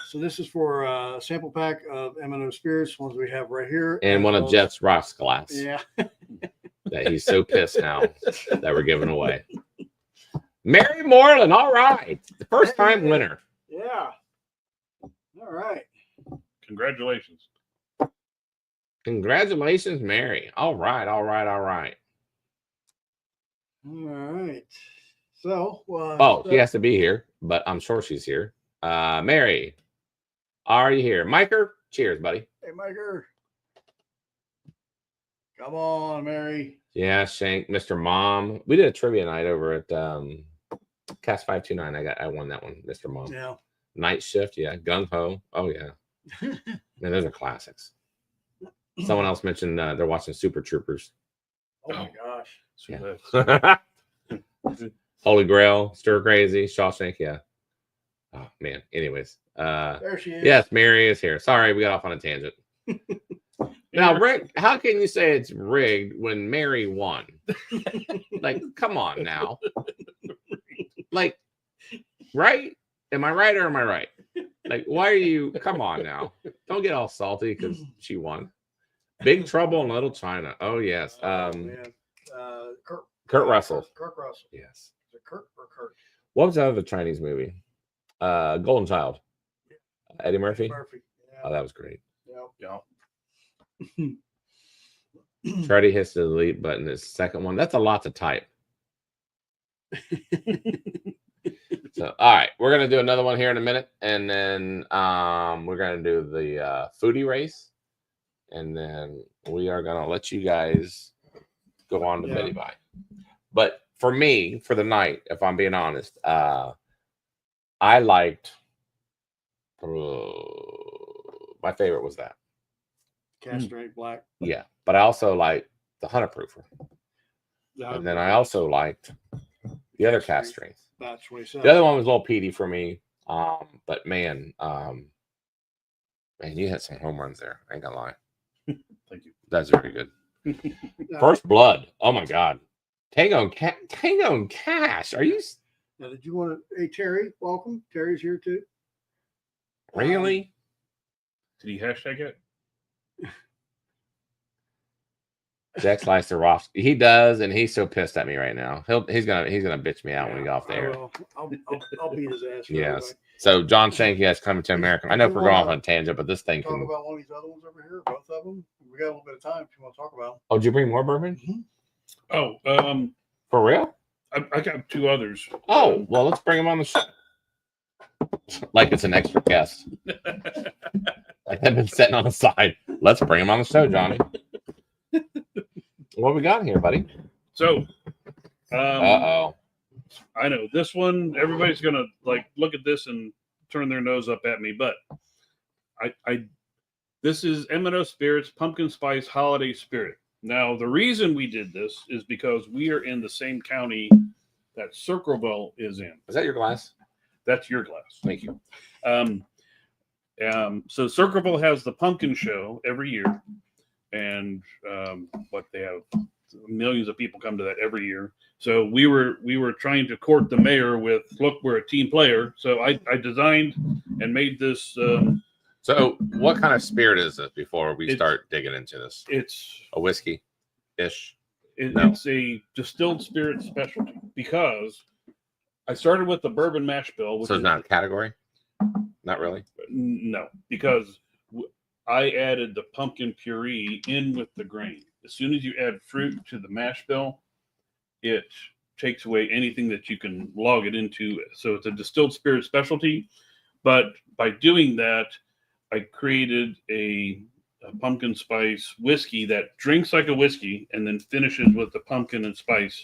So this is for a sample pack of M&O spirits, ones we have right here, And one of Jeff's rocks glass. Yeah. That he's so pissed now that we're giving away. Mary Moreland. All right. The first time winner. Yeah. All right. Congratulations. Congratulations, Mary. All right. All right. So, she has to be here, but I'm sure she's here. Mary, are you here? Miker, cheers, buddy. Hey, Miker. Come on, Mary. Yeah, Shank, Mr. Mom. We did a trivia night over at Cast 529. I won that one, Mr. Mom. Yeah. Night Shift, yeah. Gung Ho. Oh yeah. Man, those are classics. Someone else mentioned they're watching Super Troopers. Oh my gosh. Yeah. Holy Grail, Stir Crazy, Shawshank, yeah. Oh man. Anyways. There she is. Yes, Mary is here. Sorry, we got off on a tangent. Now, Rick, how can you say it's rigged when Mary won? Like, come on now. Like, right? Am I right or am I right? Like, why are you? Come on now. Don't get all salty because she won. Big Trouble in Little China. Oh, yes. Kurt Russell. Kurt Russell. Yes. Is it Kurt or Kurt? What was that other Chinese movie? Golden Child. Eddie Murphy? Murphy. Yeah. Oh, that was great. Yeah. Freddie hits the delete button. His second one. That's a lot to type. So, all right, we're gonna do another one here in a minute, and then we're gonna do the foodie race, and then we are gonna let you guys go on to Betty Bye. But for me, for the night, if I'm being honest, I liked. My favorite was that. Castrate Black. Yeah, but I also liked the Hunter Proofer. And then I also liked the other cast strength. Batch 27. The other one was a little peaty for me. But man, you had some home runs there. I ain't gonna lie. Thank you. That's very good. First Blood. Oh my God. Tango and Cash. Are you Now, did you want to? Hey, Terry, welcome. Terry's here too. really? Did he hashtag it? Jack Slicer Ross. He does, and he's so pissed at me right now. He's gonna bitch me out when we go off the air. I'll beat his ass. Yes. So John Shank, yes, coming to America. I know we're going off on a tangent, but this thing Talk can. about one of these other ones over here, both of them. We got a little bit of time if you want to talk about them. Oh, did you bring more bourbon? Oh, For real? I got two others. Oh, well, let's bring him on the show. Like it's an extra guest. Like they've been sitting on the side. Let's bring him on the show, Johnny. What we got here, buddy? So, Uh-oh. I know this one. Everybody's gonna like look at this and turn their nose up at me, but I This is M&O Spirits Pumpkin Spice Holiday Spirit. Now, the reason we did this is because we are in the same county that Circleville is in. Is that your glass? That's your glass. Thank you. So Circleville has the pumpkin show every year, and what they have millions of people come to that every year. So we were trying to court the mayor with, look, we're a team player. So I designed and made this. So what kind of spirit is this before we start digging into this? It's a whiskey-ish. It's a distilled spirit specialty because I started with the bourbon mash bill. So it's not a category? Not really? No, because I added the pumpkin puree in with the grain. As soon as you add fruit to the mash bill, it takes away anything that you can log it into. So it's a distilled spirit specialty. But by doing that, I created a pumpkin spice whiskey that drinks like a whiskey and then finishes with the pumpkin and spice.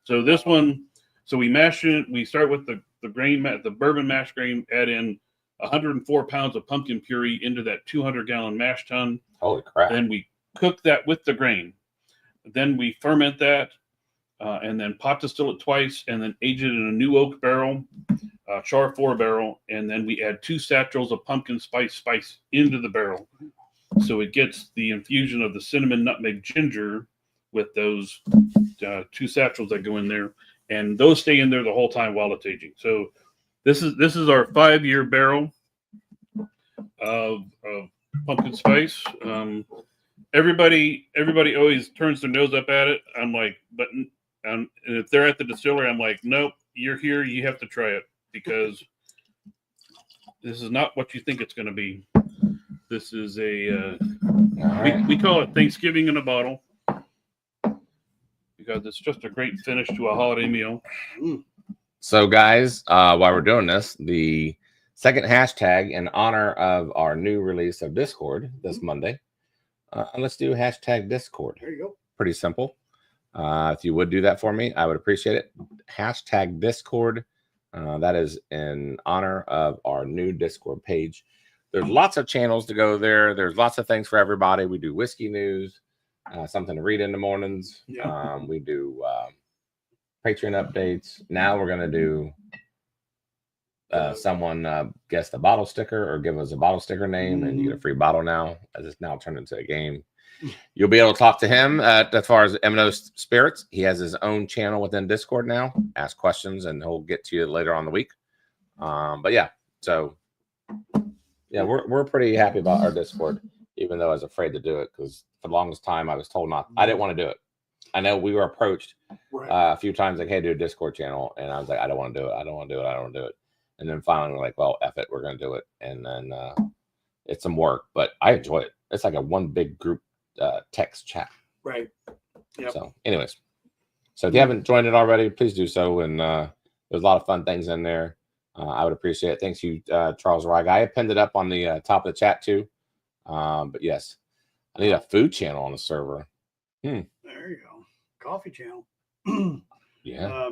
So this one, so we mash it. We start with the grain, the bourbon mash grain, add in 104 pounds of pumpkin puree into that 200-gallon mash tun. Holy crap. Then we cook that with the grain. Then we ferment that and then pot distill it twice and then age it in a new oak barrel, char 4 barrel. And then we add 2 satchels of pumpkin spice into the barrel. So it gets the infusion of the cinnamon, nutmeg, ginger with those 2 satchels that go in there. And those stay in there the whole time while it's aging. So this is our 5-year barrel of pumpkin spice. Everybody always turns their nose up at it. I'm like, but and if they're at the distillery, I'm like, nope, you're here. You have to try it because this is not what you think it's going to be. This is a we call it Thanksgiving in a bottle because it's just a great finish to a holiday meal. So, guys, while we're doing this, the second hashtag in honor of our new release of Discord this Monday. Let's do hashtag Discord. There you go. Pretty simple. If you would do that for me, I would appreciate it. Hashtag Discord. That is in honor of our new Discord page. There's lots of channels to go there. There's lots of things for everybody. We do whiskey news, something to read in the mornings. Yeah. We do Patreon updates. Now we're going to do someone guess the bottle sticker or give us a bottle sticker name, and you get a free bottle now, as it's now turned into a game. You'll be able to talk to him as far as M&O Spirits. He has his own channel within Discord now. Ask questions, and he'll get to you later on the week. But yeah, so yeah, we're pretty happy about our Discord, even though I was afraid to do it because for the longest time I was told not. I didn't want to do it. I know we were approached a few times like, hey, do a Discord channel, and I was like, I don't want to do it. I don't want to do it. I don't want to do it. And then finally we're like, well, F it, we're going to do it. And then it's some work, but I enjoy it. It's like a one big group text chat. Right. Yep. So anyways, so if you haven't joined it already, please do so. And there's a lot of fun things in there. I would appreciate it. Thanks you, Charles Reig. I pinned it up on the top of the chat too. But yes, I need a food channel on the server. There you go. Coffee channel. Yeah.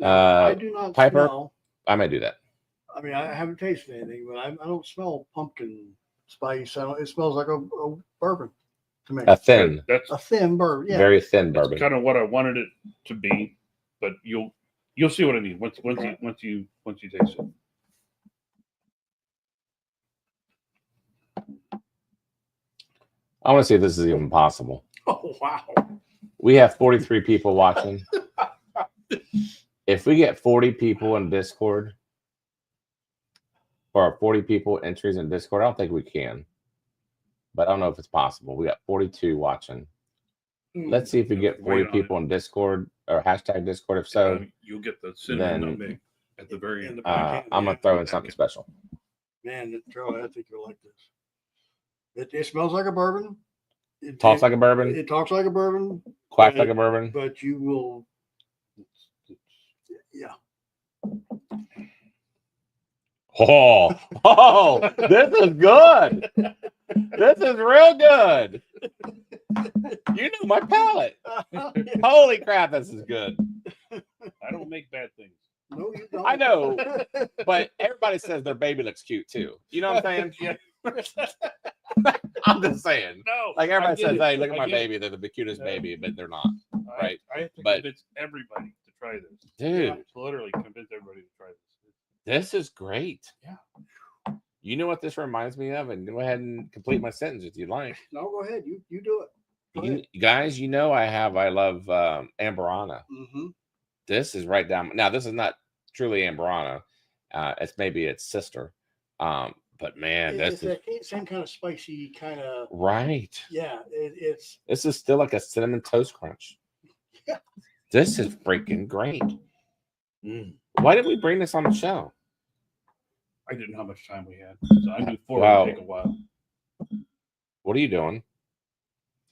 I do not Piper? smell. I may do that. I mean, I haven't tasted anything, but I don't smell pumpkin spice. It smells like a bourbon to me. A thin, That's A thin bourbon. Yeah. very thin bourbon. kind of what I wanted it to be, but you'll see what I mean once you taste it. I want to see if this is even possible. Oh, wow. We have 43 people watching. If we get 40 people in Discord, or 40 people entries in Discord, I don't think we can. But I don't know if it's possible. We got 42 watching. Let's see if we get 40 people in Discord or hashtag Discord. If so, you'll get the cinnamon then, nutmeg at the very end. I'm going to throw in something special. Man, Charlie, I think you'll like this. It smells like a bourbon. Talks like a bourbon. It talks like a bourbon. Quacks like a bourbon. But you will. Yeah. Oh, this is good. This is real good. You know my palate. Holy crap, this is good. I don't make bad things. No, you don't. I know, but everybody says their baby looks cute too. You know what I'm saying? I'm just saying. No, Like everybody I get says, it. hey, look at I my get it. baby. They're the cutest Yeah. baby, but they're not. Right. I have to But- convince everybody to try this. Dude. I have to literally convince everybody to try this. This is great. Yeah. You know what this reminds me of? And go ahead and complete my sentence if you'd like. No, go ahead. You do it. Go ahead. You guys, I love Amberana. Mm-hmm. This is right down. Now, this is not truly Amberana. It's maybe its sister. But man, It's this is that same kind of spicy kind of. right. Yeah, it's. This is still like a cinnamon toast crunch. Yeah. This is freaking great. Mm. Why did we bring this on the show? I didn't know how much time we had, so I knew 4 Wow. would take a while. What are you doing?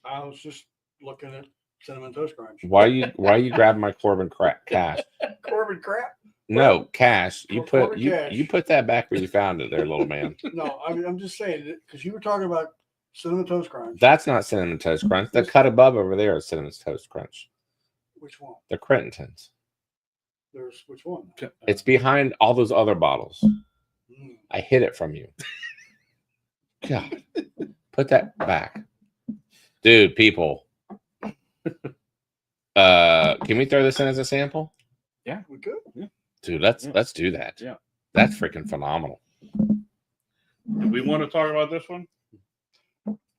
I was just looking at cinnamon toast crunch. Why are you grabbing my Corbin cash? Corbin crap. No, cash. You Corbin cash. you put that back where you found it there, little man. No, I'm just saying it because you were talking about cinnamon toast crunch. That's not cinnamon toast crunch. The cut above over there is cinnamon toast crunch. Which one? The Crentons. There's which one? It's behind all those other bottles. Mm. I hid it from you. God, put that back, dude. People, can we throw this in as a sample, Yeah, We could. dude? Let's Yeah. let's do that. Yeah. That's freaking phenomenal. Do we want to talk about this one?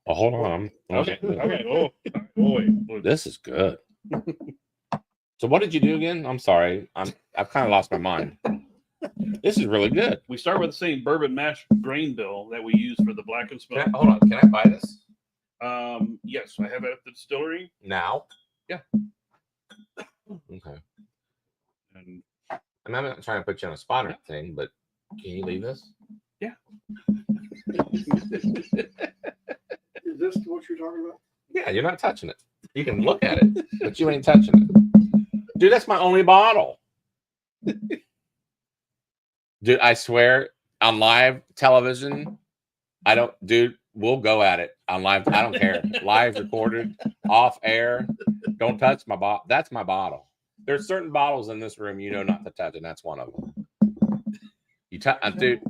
Oh, hold on. Okay. Oh, wait. This is good. So, what did you do again? I'm sorry. I've kind of lost my mind. This is really good. We start with the same bourbon mash grain bill that we use for the black and smoke. Hold on. Can I buy this Yes, I have it at the distillery. now? Yeah. Okay. And I'm not trying to put you on a spot or anything, but can you leave this? Is this what you're talking about? Yeah, you're not touching it. You can look at it, but you ain't touching it. Dude, that's my only bottle. Dude, I swear on live television, we'll go at it on live. I don't care. Live recorded, off air. Don't touch my bottle. That's my bottle. There's certain bottles in this room you know not to touch, and that's one of them. You touch, dude.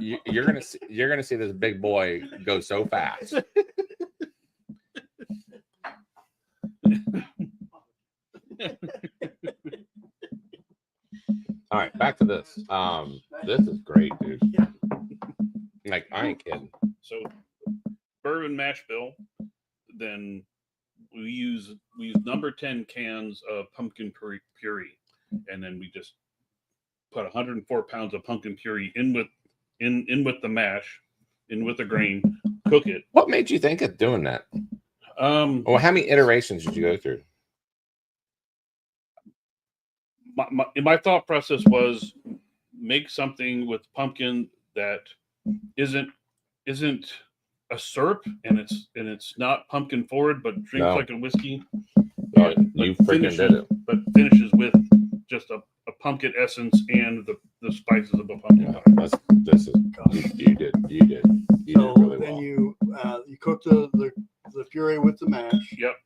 You're gonna see this big boy go so fast. All right, back to this. This is great, dude. Yeah. Like, I ain't kidding. so bourbon mash bill, then we use number 10 cans of pumpkin puree, and then we just put 104 pounds of pumpkin puree in with the mash, in with the grain, cook it. What made you think of doing that? Well, how many iterations did you go through? My thought process was make something with pumpkin that isn't a syrup, and it's not pumpkin forward, but drinks No. like a whiskey. Oh, But you freaking did it. But finishes with just a pumpkin essence and the spices of a pumpkin Yeah, pie. this is you did So really then well. you cook the puree with the mash. Yep.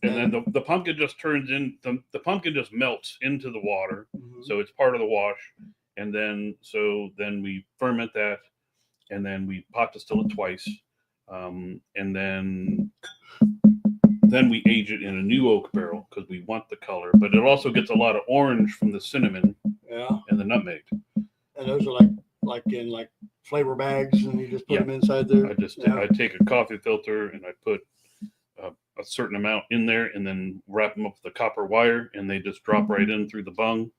And then the pumpkin just turns in the pumpkin just melts into the water, Mhm. so it's part of the wash. And then we ferment that, and then we pot distill it twice, and then we age it in a new oak barrel because we want the color. But it also gets a lot of orange from the cinnamon Yeah, and the nutmeg. and those are like in flavor bags, and you just put them inside there. I take a coffee filter and I put a certain amount in there, and then wrap them up with a copper wire, and they just drop right in through the bung.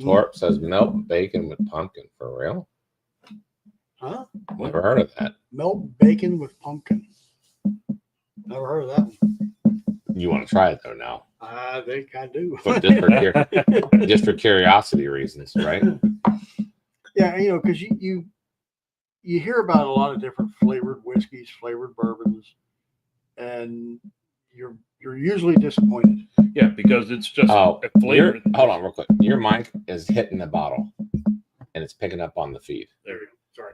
Torp says melt bacon with pumpkin. For real? Huh? Never heard of that. Melt bacon with pumpkin. Never heard of that one. You want to try it though now? I think I do. But just for curiosity reasons, right? Yeah, because you hear about a lot of different flavored whiskeys, flavored bourbons, and you're usually disappointed. Yeah, because it's just Oh, a flavor. hold on real quick. Your mic is hitting the bottle, and it's picking up on the feed. There we go. Sorry.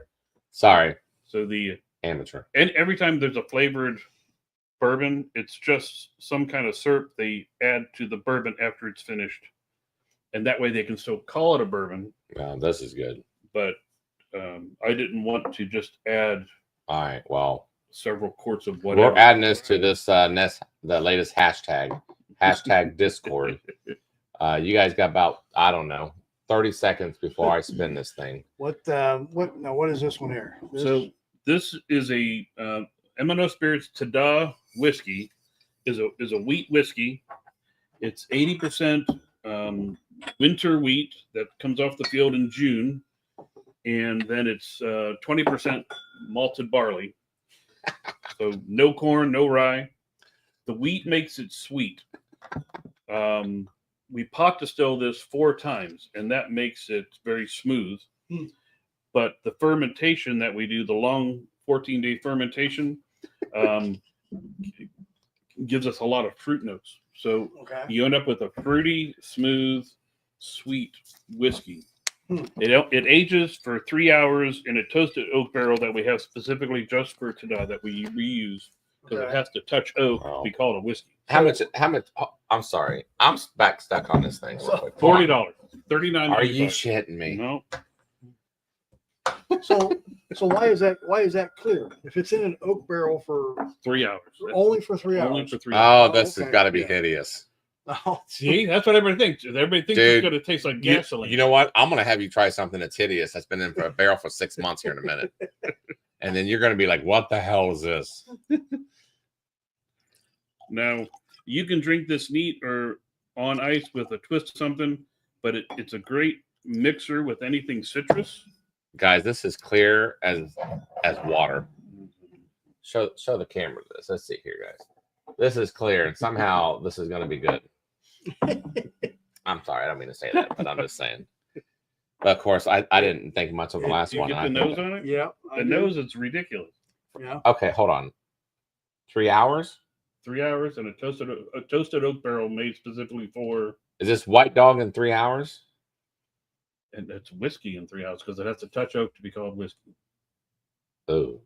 Sorry, So amateur. and every time there's a flavored bourbon, it's just some kind of syrup they add to the bourbon after it's finished, and that way they can still call it a bourbon. This is good. But I didn't want to just add All right. Well, several quarts of whatever. we're adding this to this the latest hashtag Discord. You guys got about, I don't know, 30 seconds before I spin this thing. What is this one here? So this is a M&O Spirits Tada whiskey. Is a wheat whiskey. It's 80% winter wheat that comes off the field in June, and then it's 20% malted barley. So no corn, no rye. The wheat makes it sweet. We pot distill this 4 times, and that makes it very smooth. But the fermentation that we do, the long 14-day fermentation, gives us a lot of fruit notes. So you end up with a fruity, smooth, sweet whiskey. It ages for 3 hours in a toasted oak barrel that we have specifically just for Tada that we reuse because it has to touch oak to be called a whiskey. How much? Oh, I'm sorry. I'm stuck on this thing. $40. $39. Are you shitting me? No. So why is that clear? If it's in an oak barrel for 3 hours. only for 3 hours. Only for 3 hours. Oh, this has got to be hideous. Oh, See, that's what everybody thinks. Everybody thinks it's going to taste like gasoline. You know what? I'm going to have you try something that's hideous that's been in for a barrel for 6 months here in a minute. And then you're going to be like, what the hell is this? Now, you can drink this neat or on ice with a twist of something, but it's a great mixer with anything citrus. Guys, this is clear as water. Show the camera this. Let's see here, guys. This is clear, and somehow this is going to be good. I'm sorry, I don't mean to say that, but I'm just saying. But of course, I didn't think much of the last one. You get the nose on it? Yeah. The nose is ridiculous. Yeah. Okay, hold on. 3 hours? 3 hours and a toasted oak barrel made specifically for. Is this White Dog in 3 hours? And it's whiskey in 3 hours because it has to touch oak to be called whiskey. Oh.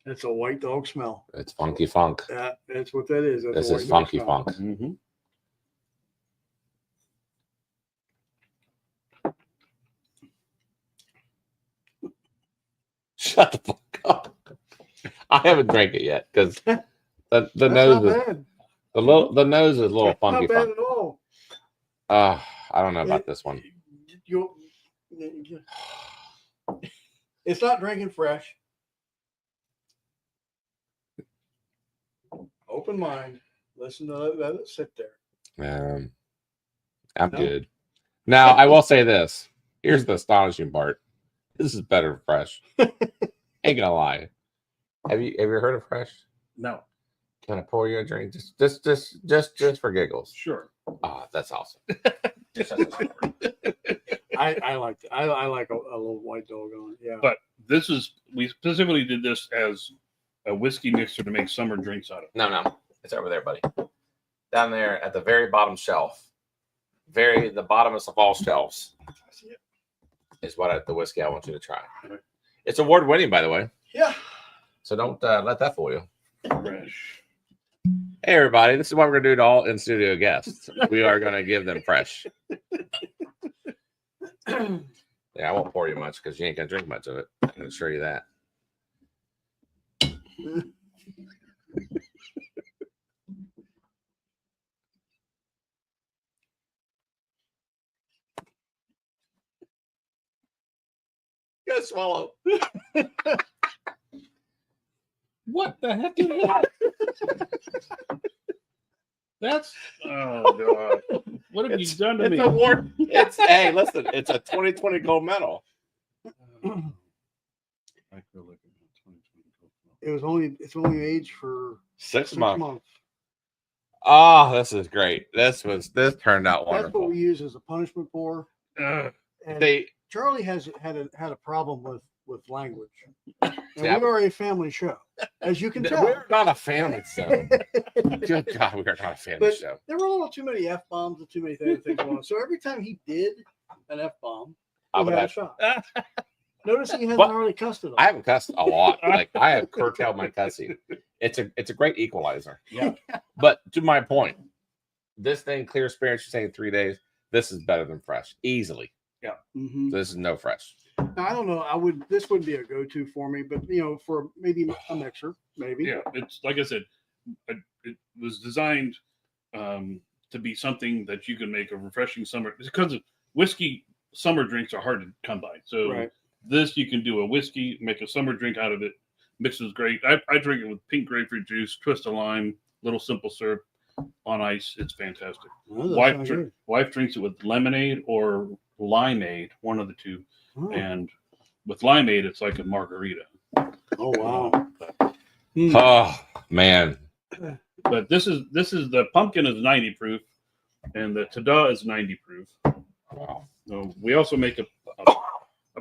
It's a white dog smell. It's funky funk. That's what that is. This is funky funk. Mm-hmm. Shut the fuck up. I haven't drank it yet because the nose is the nose is a little funky not bad funk. at all. I don't know about this one. It's not drinking fresh. Open mind. Listen to let it sit there. I'm good. Now I will say this. Here's the astonishing part. This is better than fresh. Ain't gonna lie. Have you heard of fresh? No. Can I pour you a drink? Just for giggles. Sure. Ah, that's awesome. I like it. I like a little white dog on it. Yeah. But we specifically did this as a whiskey mixer to make summer drinks out of. No. It's over there, buddy. Down there at the very bottom shelf. The bottomest of all shelves. Is the whiskey I want you to try. It's award-winning, by the way. Yeah. So don't let that fool you. Fresh. Hey, everybody. This is what we're going to do to all in-studio guests. We are going to give them fresh. Yeah, I won't pour you much because you ain't going to drink much of it. I can assure you that. You gotta swallow. What the heck is that? That's God. What have you done to me? Hey, listen, it's a 2020 gold medal. It's only aged for 6 6 months. months. Oh, this is great. This turned out That's what wonderful. we use as a punishment pour. And Charlie has had a problem with language. And Yeah. we are a family show, as you can tell. We're not a family show. Good God, we are not a family But show. there were a little too many F-bombs and too many things going on. So every time he did an F-bomb, I he would had a have. shot. Notice he hasn't What? already cussed it all. I haven't cussed a lot. Like I have curtailed my cussing. It's a great equalizer. Yeah. But to my point, this thing clear spirits. You're saying 3 days. This is better than fresh, easily. Mhm. This is no fresh. Now, I don't know. This would be a go-to for me, but for maybe a mixer, maybe. Yeah, it's like I said, it was designed to be something that you can make a refreshing summer, because whiskey summer drinks are hard to come by. So Right. this, you can do a whiskey, make a summer drink out of it. Mixes great. I drink it with pink grapefruit juice, twist of lime, little simple syrup on ice. It's fantastic. Oh, that sounds good. Wife drinks it with lemonade or limeade, one of the two. Oh. And with limeade, it's like a margarita. Oh wow. Oh man. But this is the pumpkin is 90 proof, and the Tada is 90 proof. Wow. So we also make a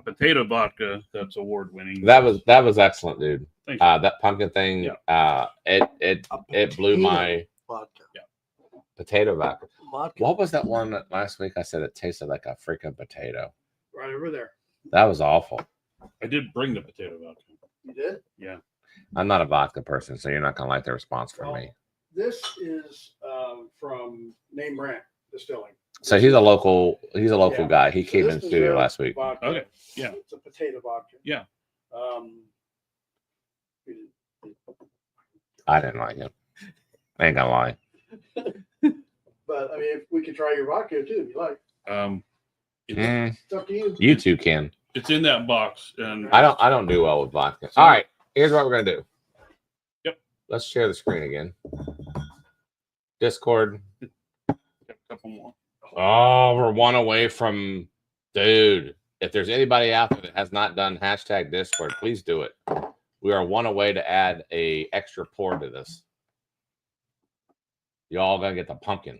potato vodka that's award winning. That was excellent, dude. Thank you. That pumpkin thing, Yeah. it blew my Vodka. potato vodka. Vodka. What was that one that last week I said it tasted like a freaking potato? Right over there. That was awful. I did bring the potato vodka. You did? Yeah. I'm not a vodka person, so you're not gonna like the response from Well, me. This is from name Brandt Distilling. So he's a local Yeah. guy. He So came this in the is studio their last week. Vodka. Okay. Yeah. It's a potato vodka. Yeah. I didn't like it. I ain't gonna lie. But I mean, if we could try your vodka too, if you like. It's up to you. You two can. It's in that box, and I don't do well with vodka. All right, here's what we're gonna do. Yep. Let's share the screen again. Discord. a couple more. Oh, we're one away from, dude. If there's anybody out there that has not done hashtag Discord, please do it. We are one away to add a extra pour to this. Y'all gonna get the pumpkin.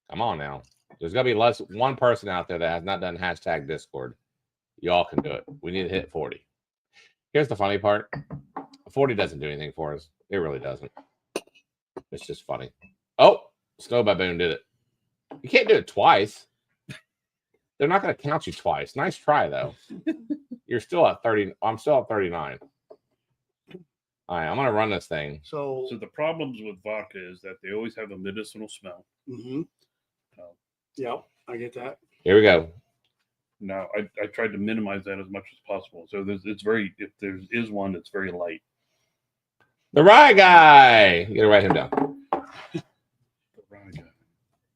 Come on now. There's gonna be one person out there that has not done hashtag Discord. Y'all can do it. We need to hit 40. Here's the funny part. 40 doesn't do anything for us. It really doesn't. It's just funny. Oh, Snow Baboon did it. You can't do it twice. They're not going to count you twice. Nice try, though. You're still at 30. I'm still at 39. All right, I'm going to run this thing. So So the problems with vodka is that they always have a medicinal smell. Yeah, I get that. Here we go. Now, I tried to minimize that as much as possible. So if there is one, it's very light. The Rye Guy. You got to write him down. The rye guy.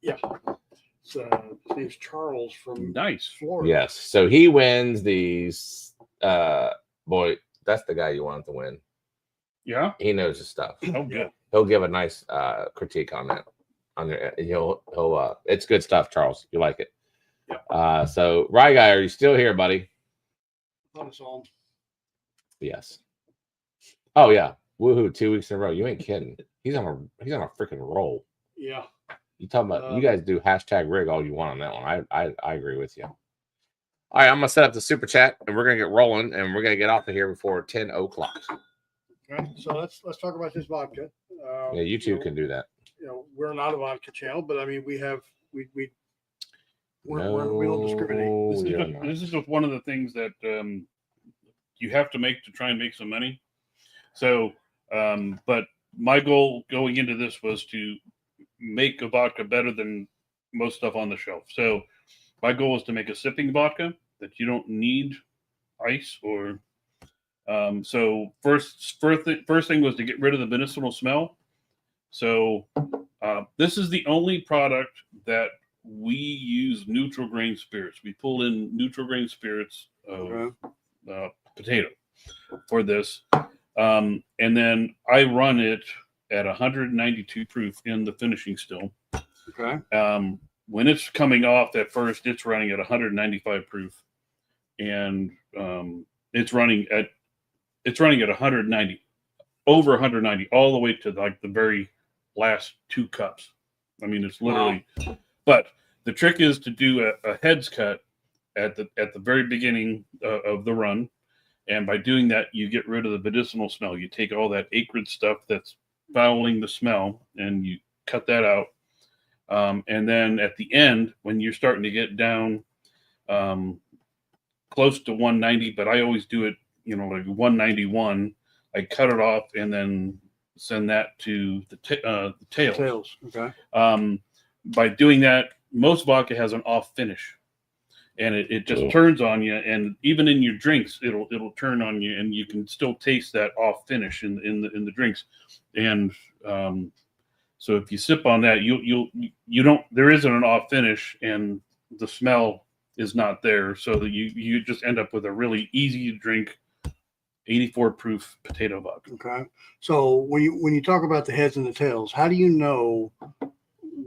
Yeah. So his name's Charles from Nice. Florida. Yes. So he wins these. Boy, that's the guy you want to win. Yeah. He knows his stuff. Oh, good. He'll give a nice critique on that. He'll it's good stuff, Charles. You like it. Yeah. So Rye Guy, are you still here, buddy? Thought it's on. Yes. Oh yeah. Woohoo, 2 weeks in a row. You ain't kidding. He's on a freaking roll. Yeah. You talking about you guys do hashtag rig all you want on that one. I agree with you. All right, I'm gonna set up the super chat and we're gonna get rolling and we're gonna get off of here before 10 o'clock. Right. So let's talk about this vodka. Yeah, you two can do that. We're not a vodka channel, but I mean we don't discriminate. This is just one of the things that you have to make to try and make some money. So, but my goal going into this was to make a vodka better than most stuff on the shelf. So my goal is to make a sipping vodka that you don't need ice or. So first thing was to get rid of the medicinal smell. So this is the only product that we use neutral grain spirits. We pull in neutral grain spirits of potato for this. And then I run it at 192 proof in the finishing still. Okay. When it's coming off at first, it's running at 195 proof, and it's running at 190, over 190, all the way to like the very last 2 cups. I mean, it's literally. Wow. But the trick is to do a heads cut at the very beginning of the run. And by doing that, you get rid of the medicinal smell. You take all that acrid stuff that's fouling the smell and you cut that out. And then at the end, when you're starting to get down close to 190, but I always do it, like 191, I cut it off and then send that to the tails. Tails. Okay. By doing that, most vodka has an off finish. and it just turns on you. And even in your drinks, it'll turn on you, and you can still taste that off finish in the drinks. And so if you sip on that, you don't, there isn't an off finish, and the smell is not there, so that you just end up with a really easy to drink 84 proof potato vodka. Okay. So when you talk about the heads and the tails, how do you know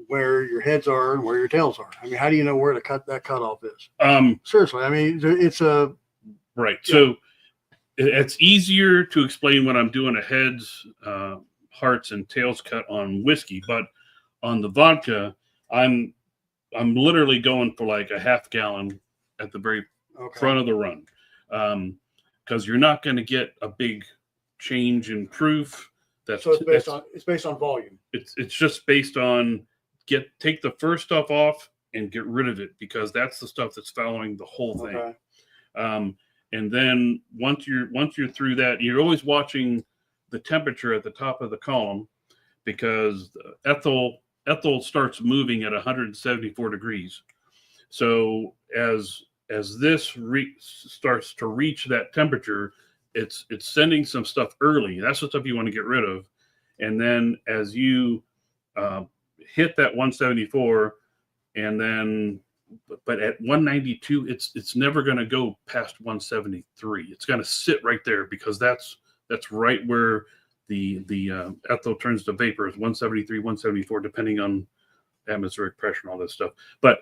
where your heads are and where your tails are? I mean, how do you know where to cut that cutoff is? Seriously, I mean, it's a right. Yeah. So it's easier to explain when I'm doing a heads, hearts, and tails cut on whiskey, but on the vodka, I'm literally going for like a half gallon at the very front of the run. Because you're not going to get a big change in proof. So it's based on volume. It's just based on take the first stuff off and get rid of it, because that's the stuff that's following the whole thing. Okay. And then once you're through that, you're always watching the temperature at the top of the column, because ethyl starts moving at 174 degrees. So as this starts to reach that temperature, it's sending some stuff early. That's the stuff you want to get rid of. And then as you hit that 174, and then, but at 192, it's never going to go past 173. It's going to sit right there, because that's right where the ethyl turns to vapor, is 173, 174, depending on atmospheric pressure and all this stuff. But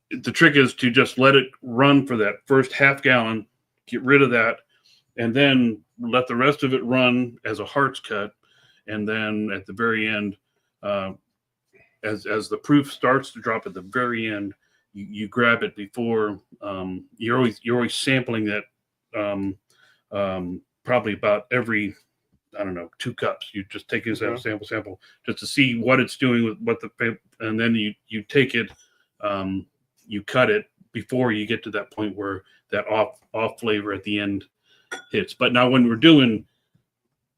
the trick is to just let it run for that first half gallon, get rid of that, and then let the rest of it run as a hearts cut. And then at the very end, as the proof starts to drop at the very end, you grab it before. You're always sampling that, probably about every, I don't know, 2 cups. You just take it as a sample just to see what it's doing with what and then you take it. You cut it before you get to that point where that off flavor at the end hits. But now when we're doing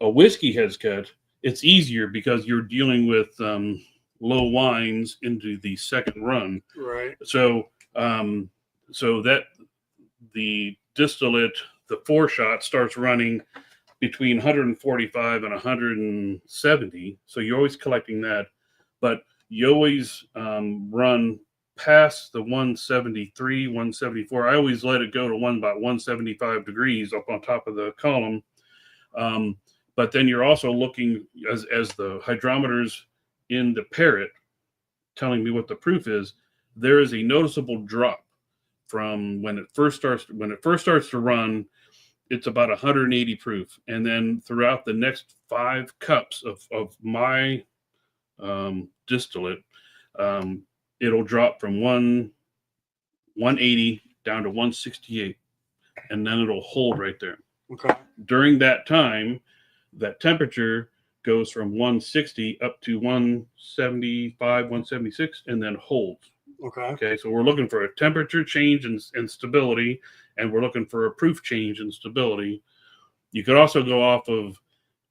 a whiskey heads cut, it's easier, because you're dealing with low wines into the second run. Right. So that the distillate, the 4-shot, starts running between 145 and 170. So you're always collecting that, but you always run past the 173, 174. I always let it go to about 175 degrees up on top of the column. But then you're also looking as the hydrometers in the parrot telling me what the proof is. There is a noticeable drop from when it first starts to run. It's about 180 proof, and then throughout the next 5 cups of my distillate, it'll drop from 180 down to 168, and then it'll hold right there. Okay. During that time, that temperature goes from 160 up to 175, 176, and then holds. Okay. So we're looking for a temperature change and stability, and we're looking for a proof change and stability. You could also go off of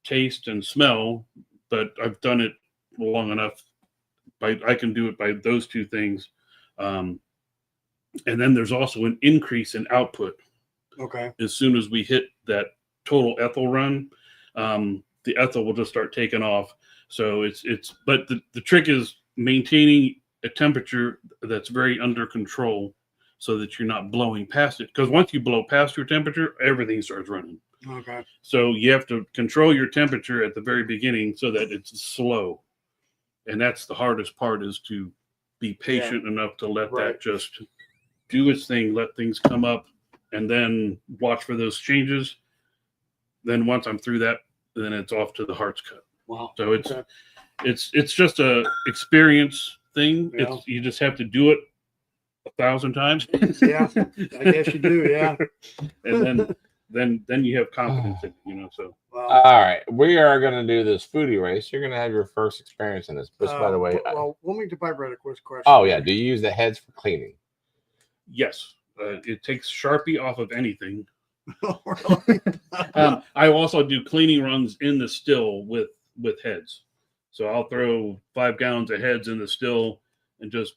taste and smell, but I've done it long enough. I can do it by those 2 things. And then there's also an increase in output. Okay. As soon as we hit that total ethyl run, the ethyl will just start taking off. So but the trick is maintaining a temperature that's very under control, so that you're not blowing past it. Because once you blow past your temperature, everything starts running. Okay. So you have to control your temperature at the very beginning so that it's slow. And that's the hardest part, is to be patient enough to let that just do its thing, let things come up, and then watch for those changes. Then once I'm through that, then it's off to the hearts cut. Wow. So it's just a experience thing. Yeah. You just have to do it 1,000 times. Yeah, I guess you do. Yeah. And then you have confidence in it, so. Well, all right, we are going to do this foodie race. You're going to have your first experience in this. Just by the way, we'll make the pipe right a quick question. Oh yeah, do you use the heads for cleaning? Yes, it takes Sharpie off of anything. I also do cleaning runs in the still with heads. So I'll throw 5 gallons of heads in the still and just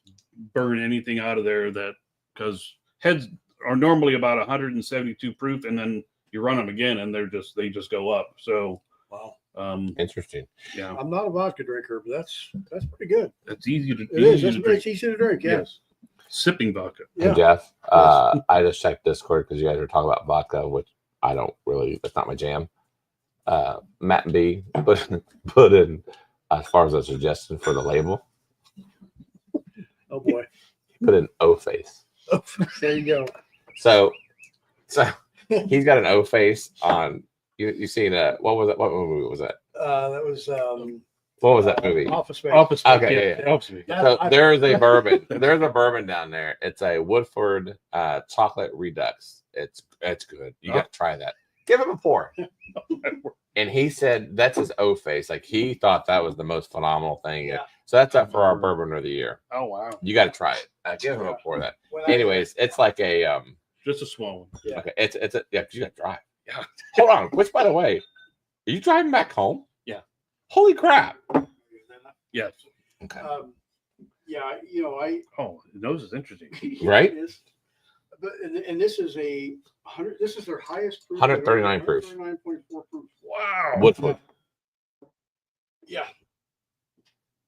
burn anything out of there that because heads are normally about 172 proof, and then you run them again, and they just go up. So Wow. Interesting. Yeah, I'm not a vodka drinker, but that's pretty good. that's easy to. It is. to drink. It's easy to drink. Yeah. Yes, sipping vodka. And Yeah. Jeff, I just checked Discord because you guys were talking about vodka, which I don't really. That's not my jam. Matt and B put in as far as a suggestion for the label. Oh boy. Put in O face. There you go. So he's got an O face on. You seen what was that? What movie was that? That was What was that movie? Office Space. Office Space. Okay, yeah. Office Space. That- So I- there's a bourbon. There's a bourbon down there. It's a Woodford chocolate redux. It's good. You got to try that. Give him a pour. And he said that's his O face. Like he thought that was the most phenomenal thing. Yeah. So that's up for our bourbon of the year. Oh wow, You got to try it. Give him a pour of that. When I- Anyways, it's like a just a small one. Yeah. okay. It's a yeah. You got to drive. Yeah. Hold on. Which, by the way, are you driving back home? Yeah. Holy crap. Yes. Okay. Yeah, I Oh, the nose is interesting. Right? It is. But and this is a 100. This is their highest proof. 139 proof. 139.4 proof. Wow. Woodford Yeah.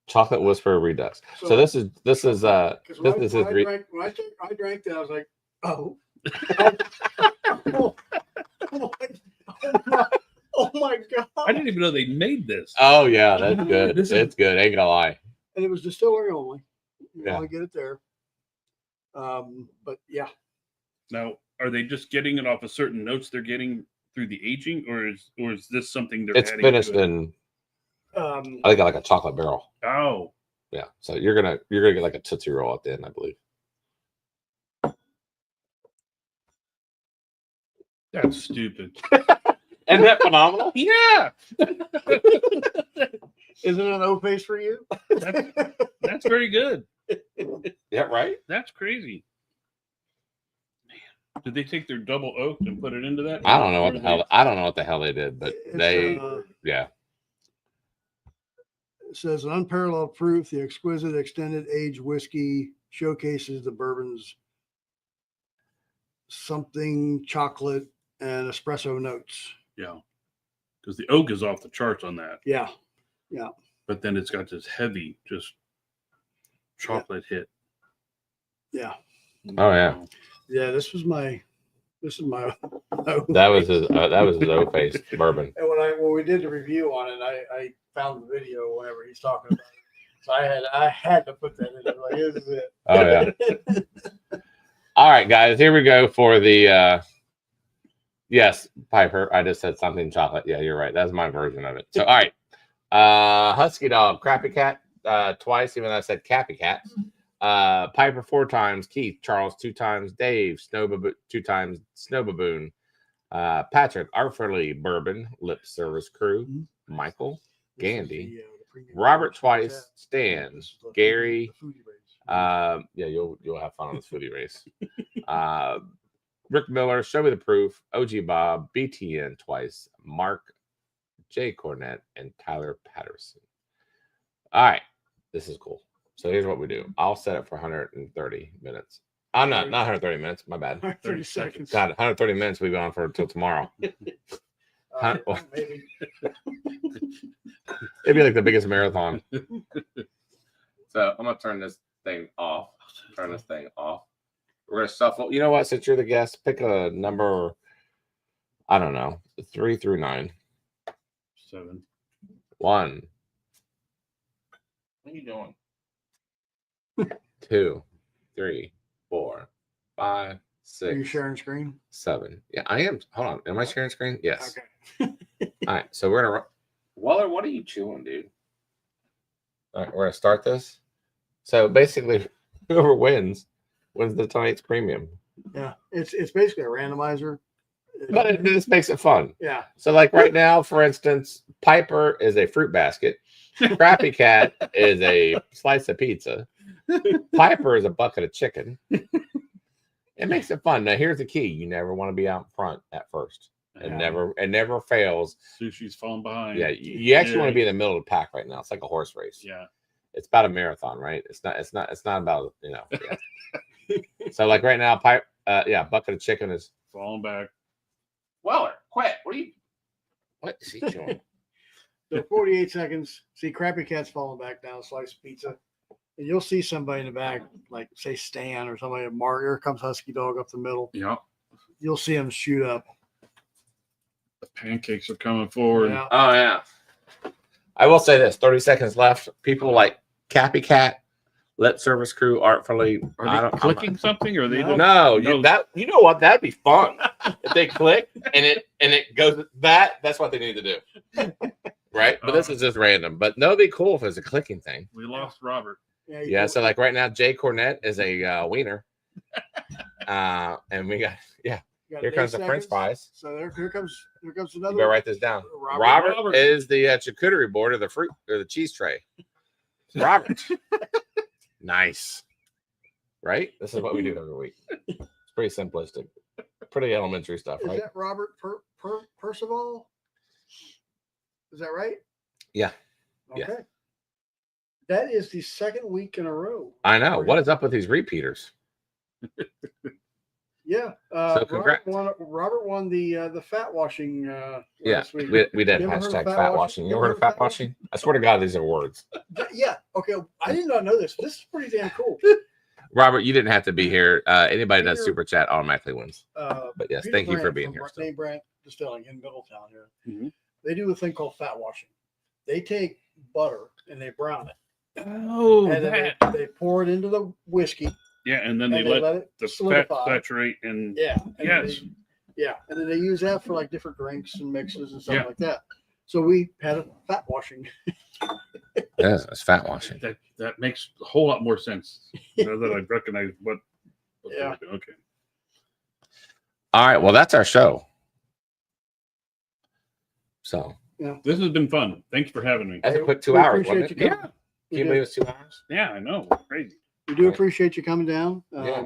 chocolate whisper redux. So this is Because his when I re- drank that, I was like, oh, oh my god! I didn't even know they made this. oh yeah, that's good. This is- It's good. Ain't gonna lie. And it was distillery only. You Yeah. only get it there. But yeah, Now, are they just getting it off of certain notes they're getting through the aging, or is this something they're It's adding finished to it? in um, I think like a chocolate barrel. Oh, Yeah. So you're gonna get like a Tootsie Roll at the end, I believe. that's stupid. Isn't that phenomenal? Yeah, isn't it an O face for you? that's very good. Yeah, right? That's crazy. Man, did they take their double oak and put it into that? I don't know what Or the hell I don't know what the hell they did, but It's, they yeah. It says an unparalleled proof, the exquisite extended age whiskey showcases the bourbon's something chocolate and espresso notes. Yeah, because the oak is off the charts on that, Yeah. but then it's got this heavy, just chocolate hit. Yeah. Oh yeah. Yeah. This is my That was his O face bourbon. And when we did the review on it, I found the video whenever he's talking about it. So I had to put that in there. Like, this is it. Oh yeah. All right, guys, here we go for the yes, Piper. I just said something chocolate. Yeah, you're right. That's my version of it. So all right. Husky Dog, Crappy Cat, twice, even though I said Cappy Cat. Piper 4 times, Keith, Charles 2 times, Dave, 2 times, Snow Baboon, Patrick, Artfully Bourbon, Lip Service Crew, Michael, Gandy, Robert twice, Stan, Gary, yeah, you'll have fun on this foodie race. Rick Miller, Show Me the Proof, OG Bob, BTN twice, Mark, Jay Cornett, and Tyler Patterson. All right, this is cool. So here's what we do. I'll set it for 130 minutes. I'm not 130 minutes. My bad. 30 seconds. God, 130 minutes. We've gone for until tomorrow. Maybe. It'd be like the biggest marathon. So I'm gonna turn this thing off. Turn this thing off. We're gonna shuffle. You know what? Since you're the guest, pick a number. I don't know, 3 through 9. 7. 1. What are you doing? 2, 3, 4, 5, 6. Are you sharing screen? 7. Yeah, I am. Hold on. Am I sharing screen? Yes. Okay. All right. So we're gonna. Weller, what are you chewing, dude? All right, we're gonna start this. So basically, whoever wins the tonight's premium. Yeah. It's basically a randomizer. But it just makes it fun. Yeah. So, like right now, for instance, Piper is a fruit basket. Crappy Cat is a slice of pizza. Piper is a bucket of chicken. It makes it fun. Now, here's the key: you never want to be out front at first. It never fails. Sushi's falling behind. Yeah, you actually want to be in the middle of the pack right now. It's like a horse race. Yeah. it's about a marathon, right? It's not about, you know. Yeah. So like right now, bucket of chicken is falling back. Weller, quit. What is he doing? So 48 seconds. See, Crappy Cat's falling back down, slice of pizza. And you'll see somebody in the back, like say Stan or somebody, Mark. Here comes Husky Dog up the middle. Yeah. You'll see him shoot up. The pancakes are coming forward. Yeah. Oh yeah. I will say this: 30 seconds left. People like Cappy Cat, lip service crew, artfully. Are they clicking something, or are they? No. You know what? That'd be fun if they click and it goes that's what they need to do, right? But this is just random. But no, it'd be cool if it's a clicking thing. We lost Robert. Yeah. So like right now, Jay Cornett is a wiener, and we got Here comes the French fries. So here comes another. You better write this down. Robert. Robert is the charcuterie board of the fruit or the cheese tray. Robert. Nice. Right? This is what we do every week. It's pretty simplistic. Pretty elementary stuff, Is right? that Robert Percival? Is that right? Yeah. Okay. Yeah. That is the second week in a row. I know. What is up with these repeaters? Yeah. So congrats. Robert won the fat washing Yeah, last week. we did You ever heard of hashtag fat fat washing? washing. You ever heard of fat washing? I swear to God, these are words. Yeah. Okay. I did not know this. This is pretty damn cool. Robert, you didn't have to be here. Anybody that does Peter- super chat automatically wins. But yes, Peter thank you for Brandt being from here. Name Brandt Distilling in Middletown here. Mhm. They do a thing called fat washing. They take butter and they brown it. Oh, And then they pour it into the whiskey. yeah, and then And they let it the fat solidify. saturate and Yeah. And then yes. and then they use that for like different drinks and mixes and stuff Yeah. like that. So we had a fat washing. Yeah, it's fat washing. That makes a whole lot more sense now that I recognize what Yeah. okay. All right, well, that's our show. So This has been fun. Thanks for having me. that's a quick 2 We hours, appreciate wasn't it? you Yeah. coming. Can you believe it's 2 hours? Yeah, I know. Crazy. We do Right. appreciate you coming down. Yeah.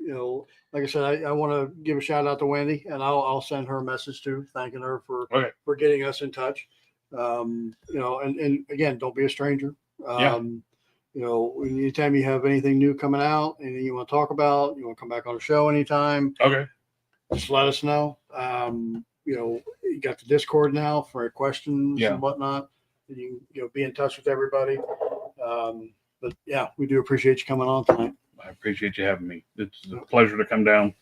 You know, like I said, I want to give a shout out to Wendy, and I'll send her a message too, thanking her Okay. for getting us in touch. You know, and again, don't be a stranger. You know, anytime you have anything new coming out, anything you want to talk about, you want to come back on the show anytime, Okay. just let us know. You know, you got the Discord now for questions Yeah. and whatnot. You can be in touch with everybody. But yeah, we do appreciate you coming on tonight. I appreciate you having me. It's a pleasure to come down.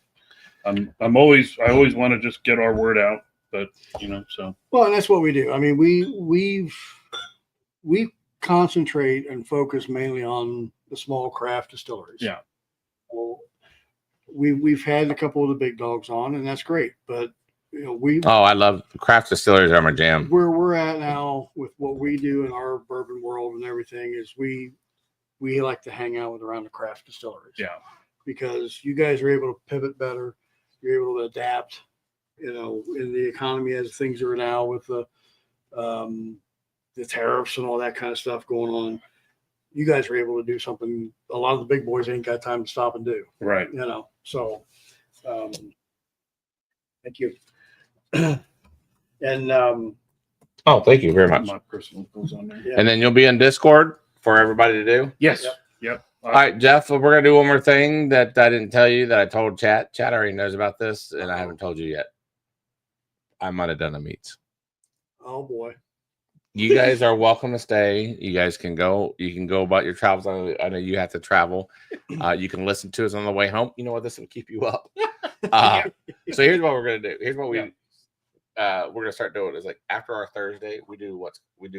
I always want to just get our word out, but so Well, and that's what we do. I mean, we concentrate and focus mainly on the small craft distilleries. Yeah. Well, we've had a couple of the big dogs on, and that's great. But Oh, I love craft distilleries are my jam. where we're at now with what we do in our bourbon world and everything is we like to hang out with around the craft distilleries. yeah. Because you guys are able to pivot better, you're able to adapt. In the economy as things are now with the tariffs and all that kind of stuff going on. You guys are able to do something a lot of the big boys ain't got time to stop and do. Right. So thank you. And Oh, thank you very much. My personal goes on there. yeah. And then you'll be in Discord for everybody to do. Yes. Yep. All right, Jeff, we're going to do one more thing that I didn't tell you that I told Chat. Chat already knows about this, and I haven't told you yet. I might have done the meats. Oh boy. You guys are welcome to stay. You guys can go. You can go about your travels. I know you have to travel. You can listen to us on the way home. You know what? This will keep you up. So here's what we're going to do. Here's what we're going to start doing is like after our Thursday, we do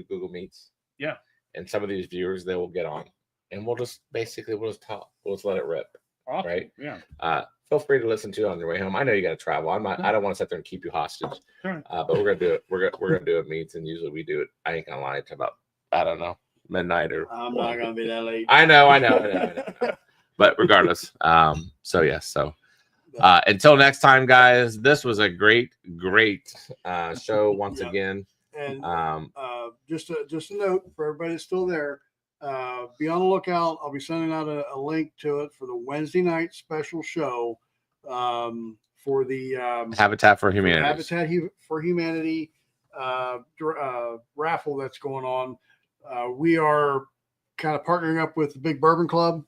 Google Meets. Yeah. And some of these viewers, they will get on. And we'll just talk. We'll just let it rip. Awesome. Right? Yeah. Feel free to listen to it on your way home. I know you got to travel. I don't want to sit there and keep you hostage. Sure. But we're gonna do it. We're gonna do it meets, and usually we do it. I ain't gonna lie, to about I don't know midnight or. I'm not gonna be that late. I know. But regardless, so yes. So until next time, guys. This was a great show once again. And just a note for everybody that's still there. Be on the lookout. I'll be sending out a link to it for the Wednesday night special show for the Habitat for Humanity. Habitat for Humanity raffle that's going on. We are kind of partnering up with the Big Bourbon Club.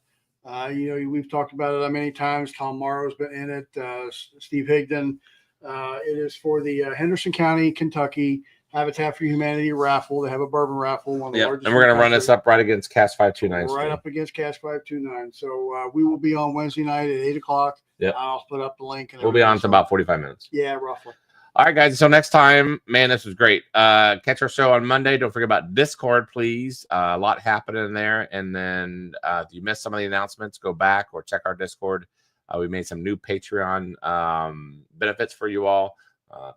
We've talked about it many times. Tom Morrow's been in it. Steve Higdon. It is for the Henderson County, Kentucky Habitat for Humanity raffle. They have a bourbon raffle. One of the largest. And we're going to run this up right against Cask 529. Right up against Cask 529. So we will be on Wednesday night at 8 o'clock. Yep. I'll put up the link. And we'll be on to about 45 minutes. Yeah, roughly. All right, guys. Until next time, man, this was great. Catch our show on Monday. Don't forget about Discord, please. A lot happening in there. And then if you missed some of the announcements, go back or check our Discord. We made some new Patreon benefits for you all.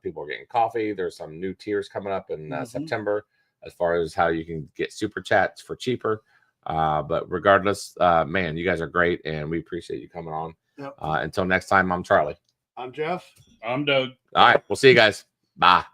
People are getting coffee. There's some new tiers coming up in September as far as how you can get super chats for cheaper. But regardless, man, you guys are great, and we appreciate you coming on. Yep. Until next time, I'm Charlie. I'm Jeff. I'm Doug. All right. We'll see you guys. Bye.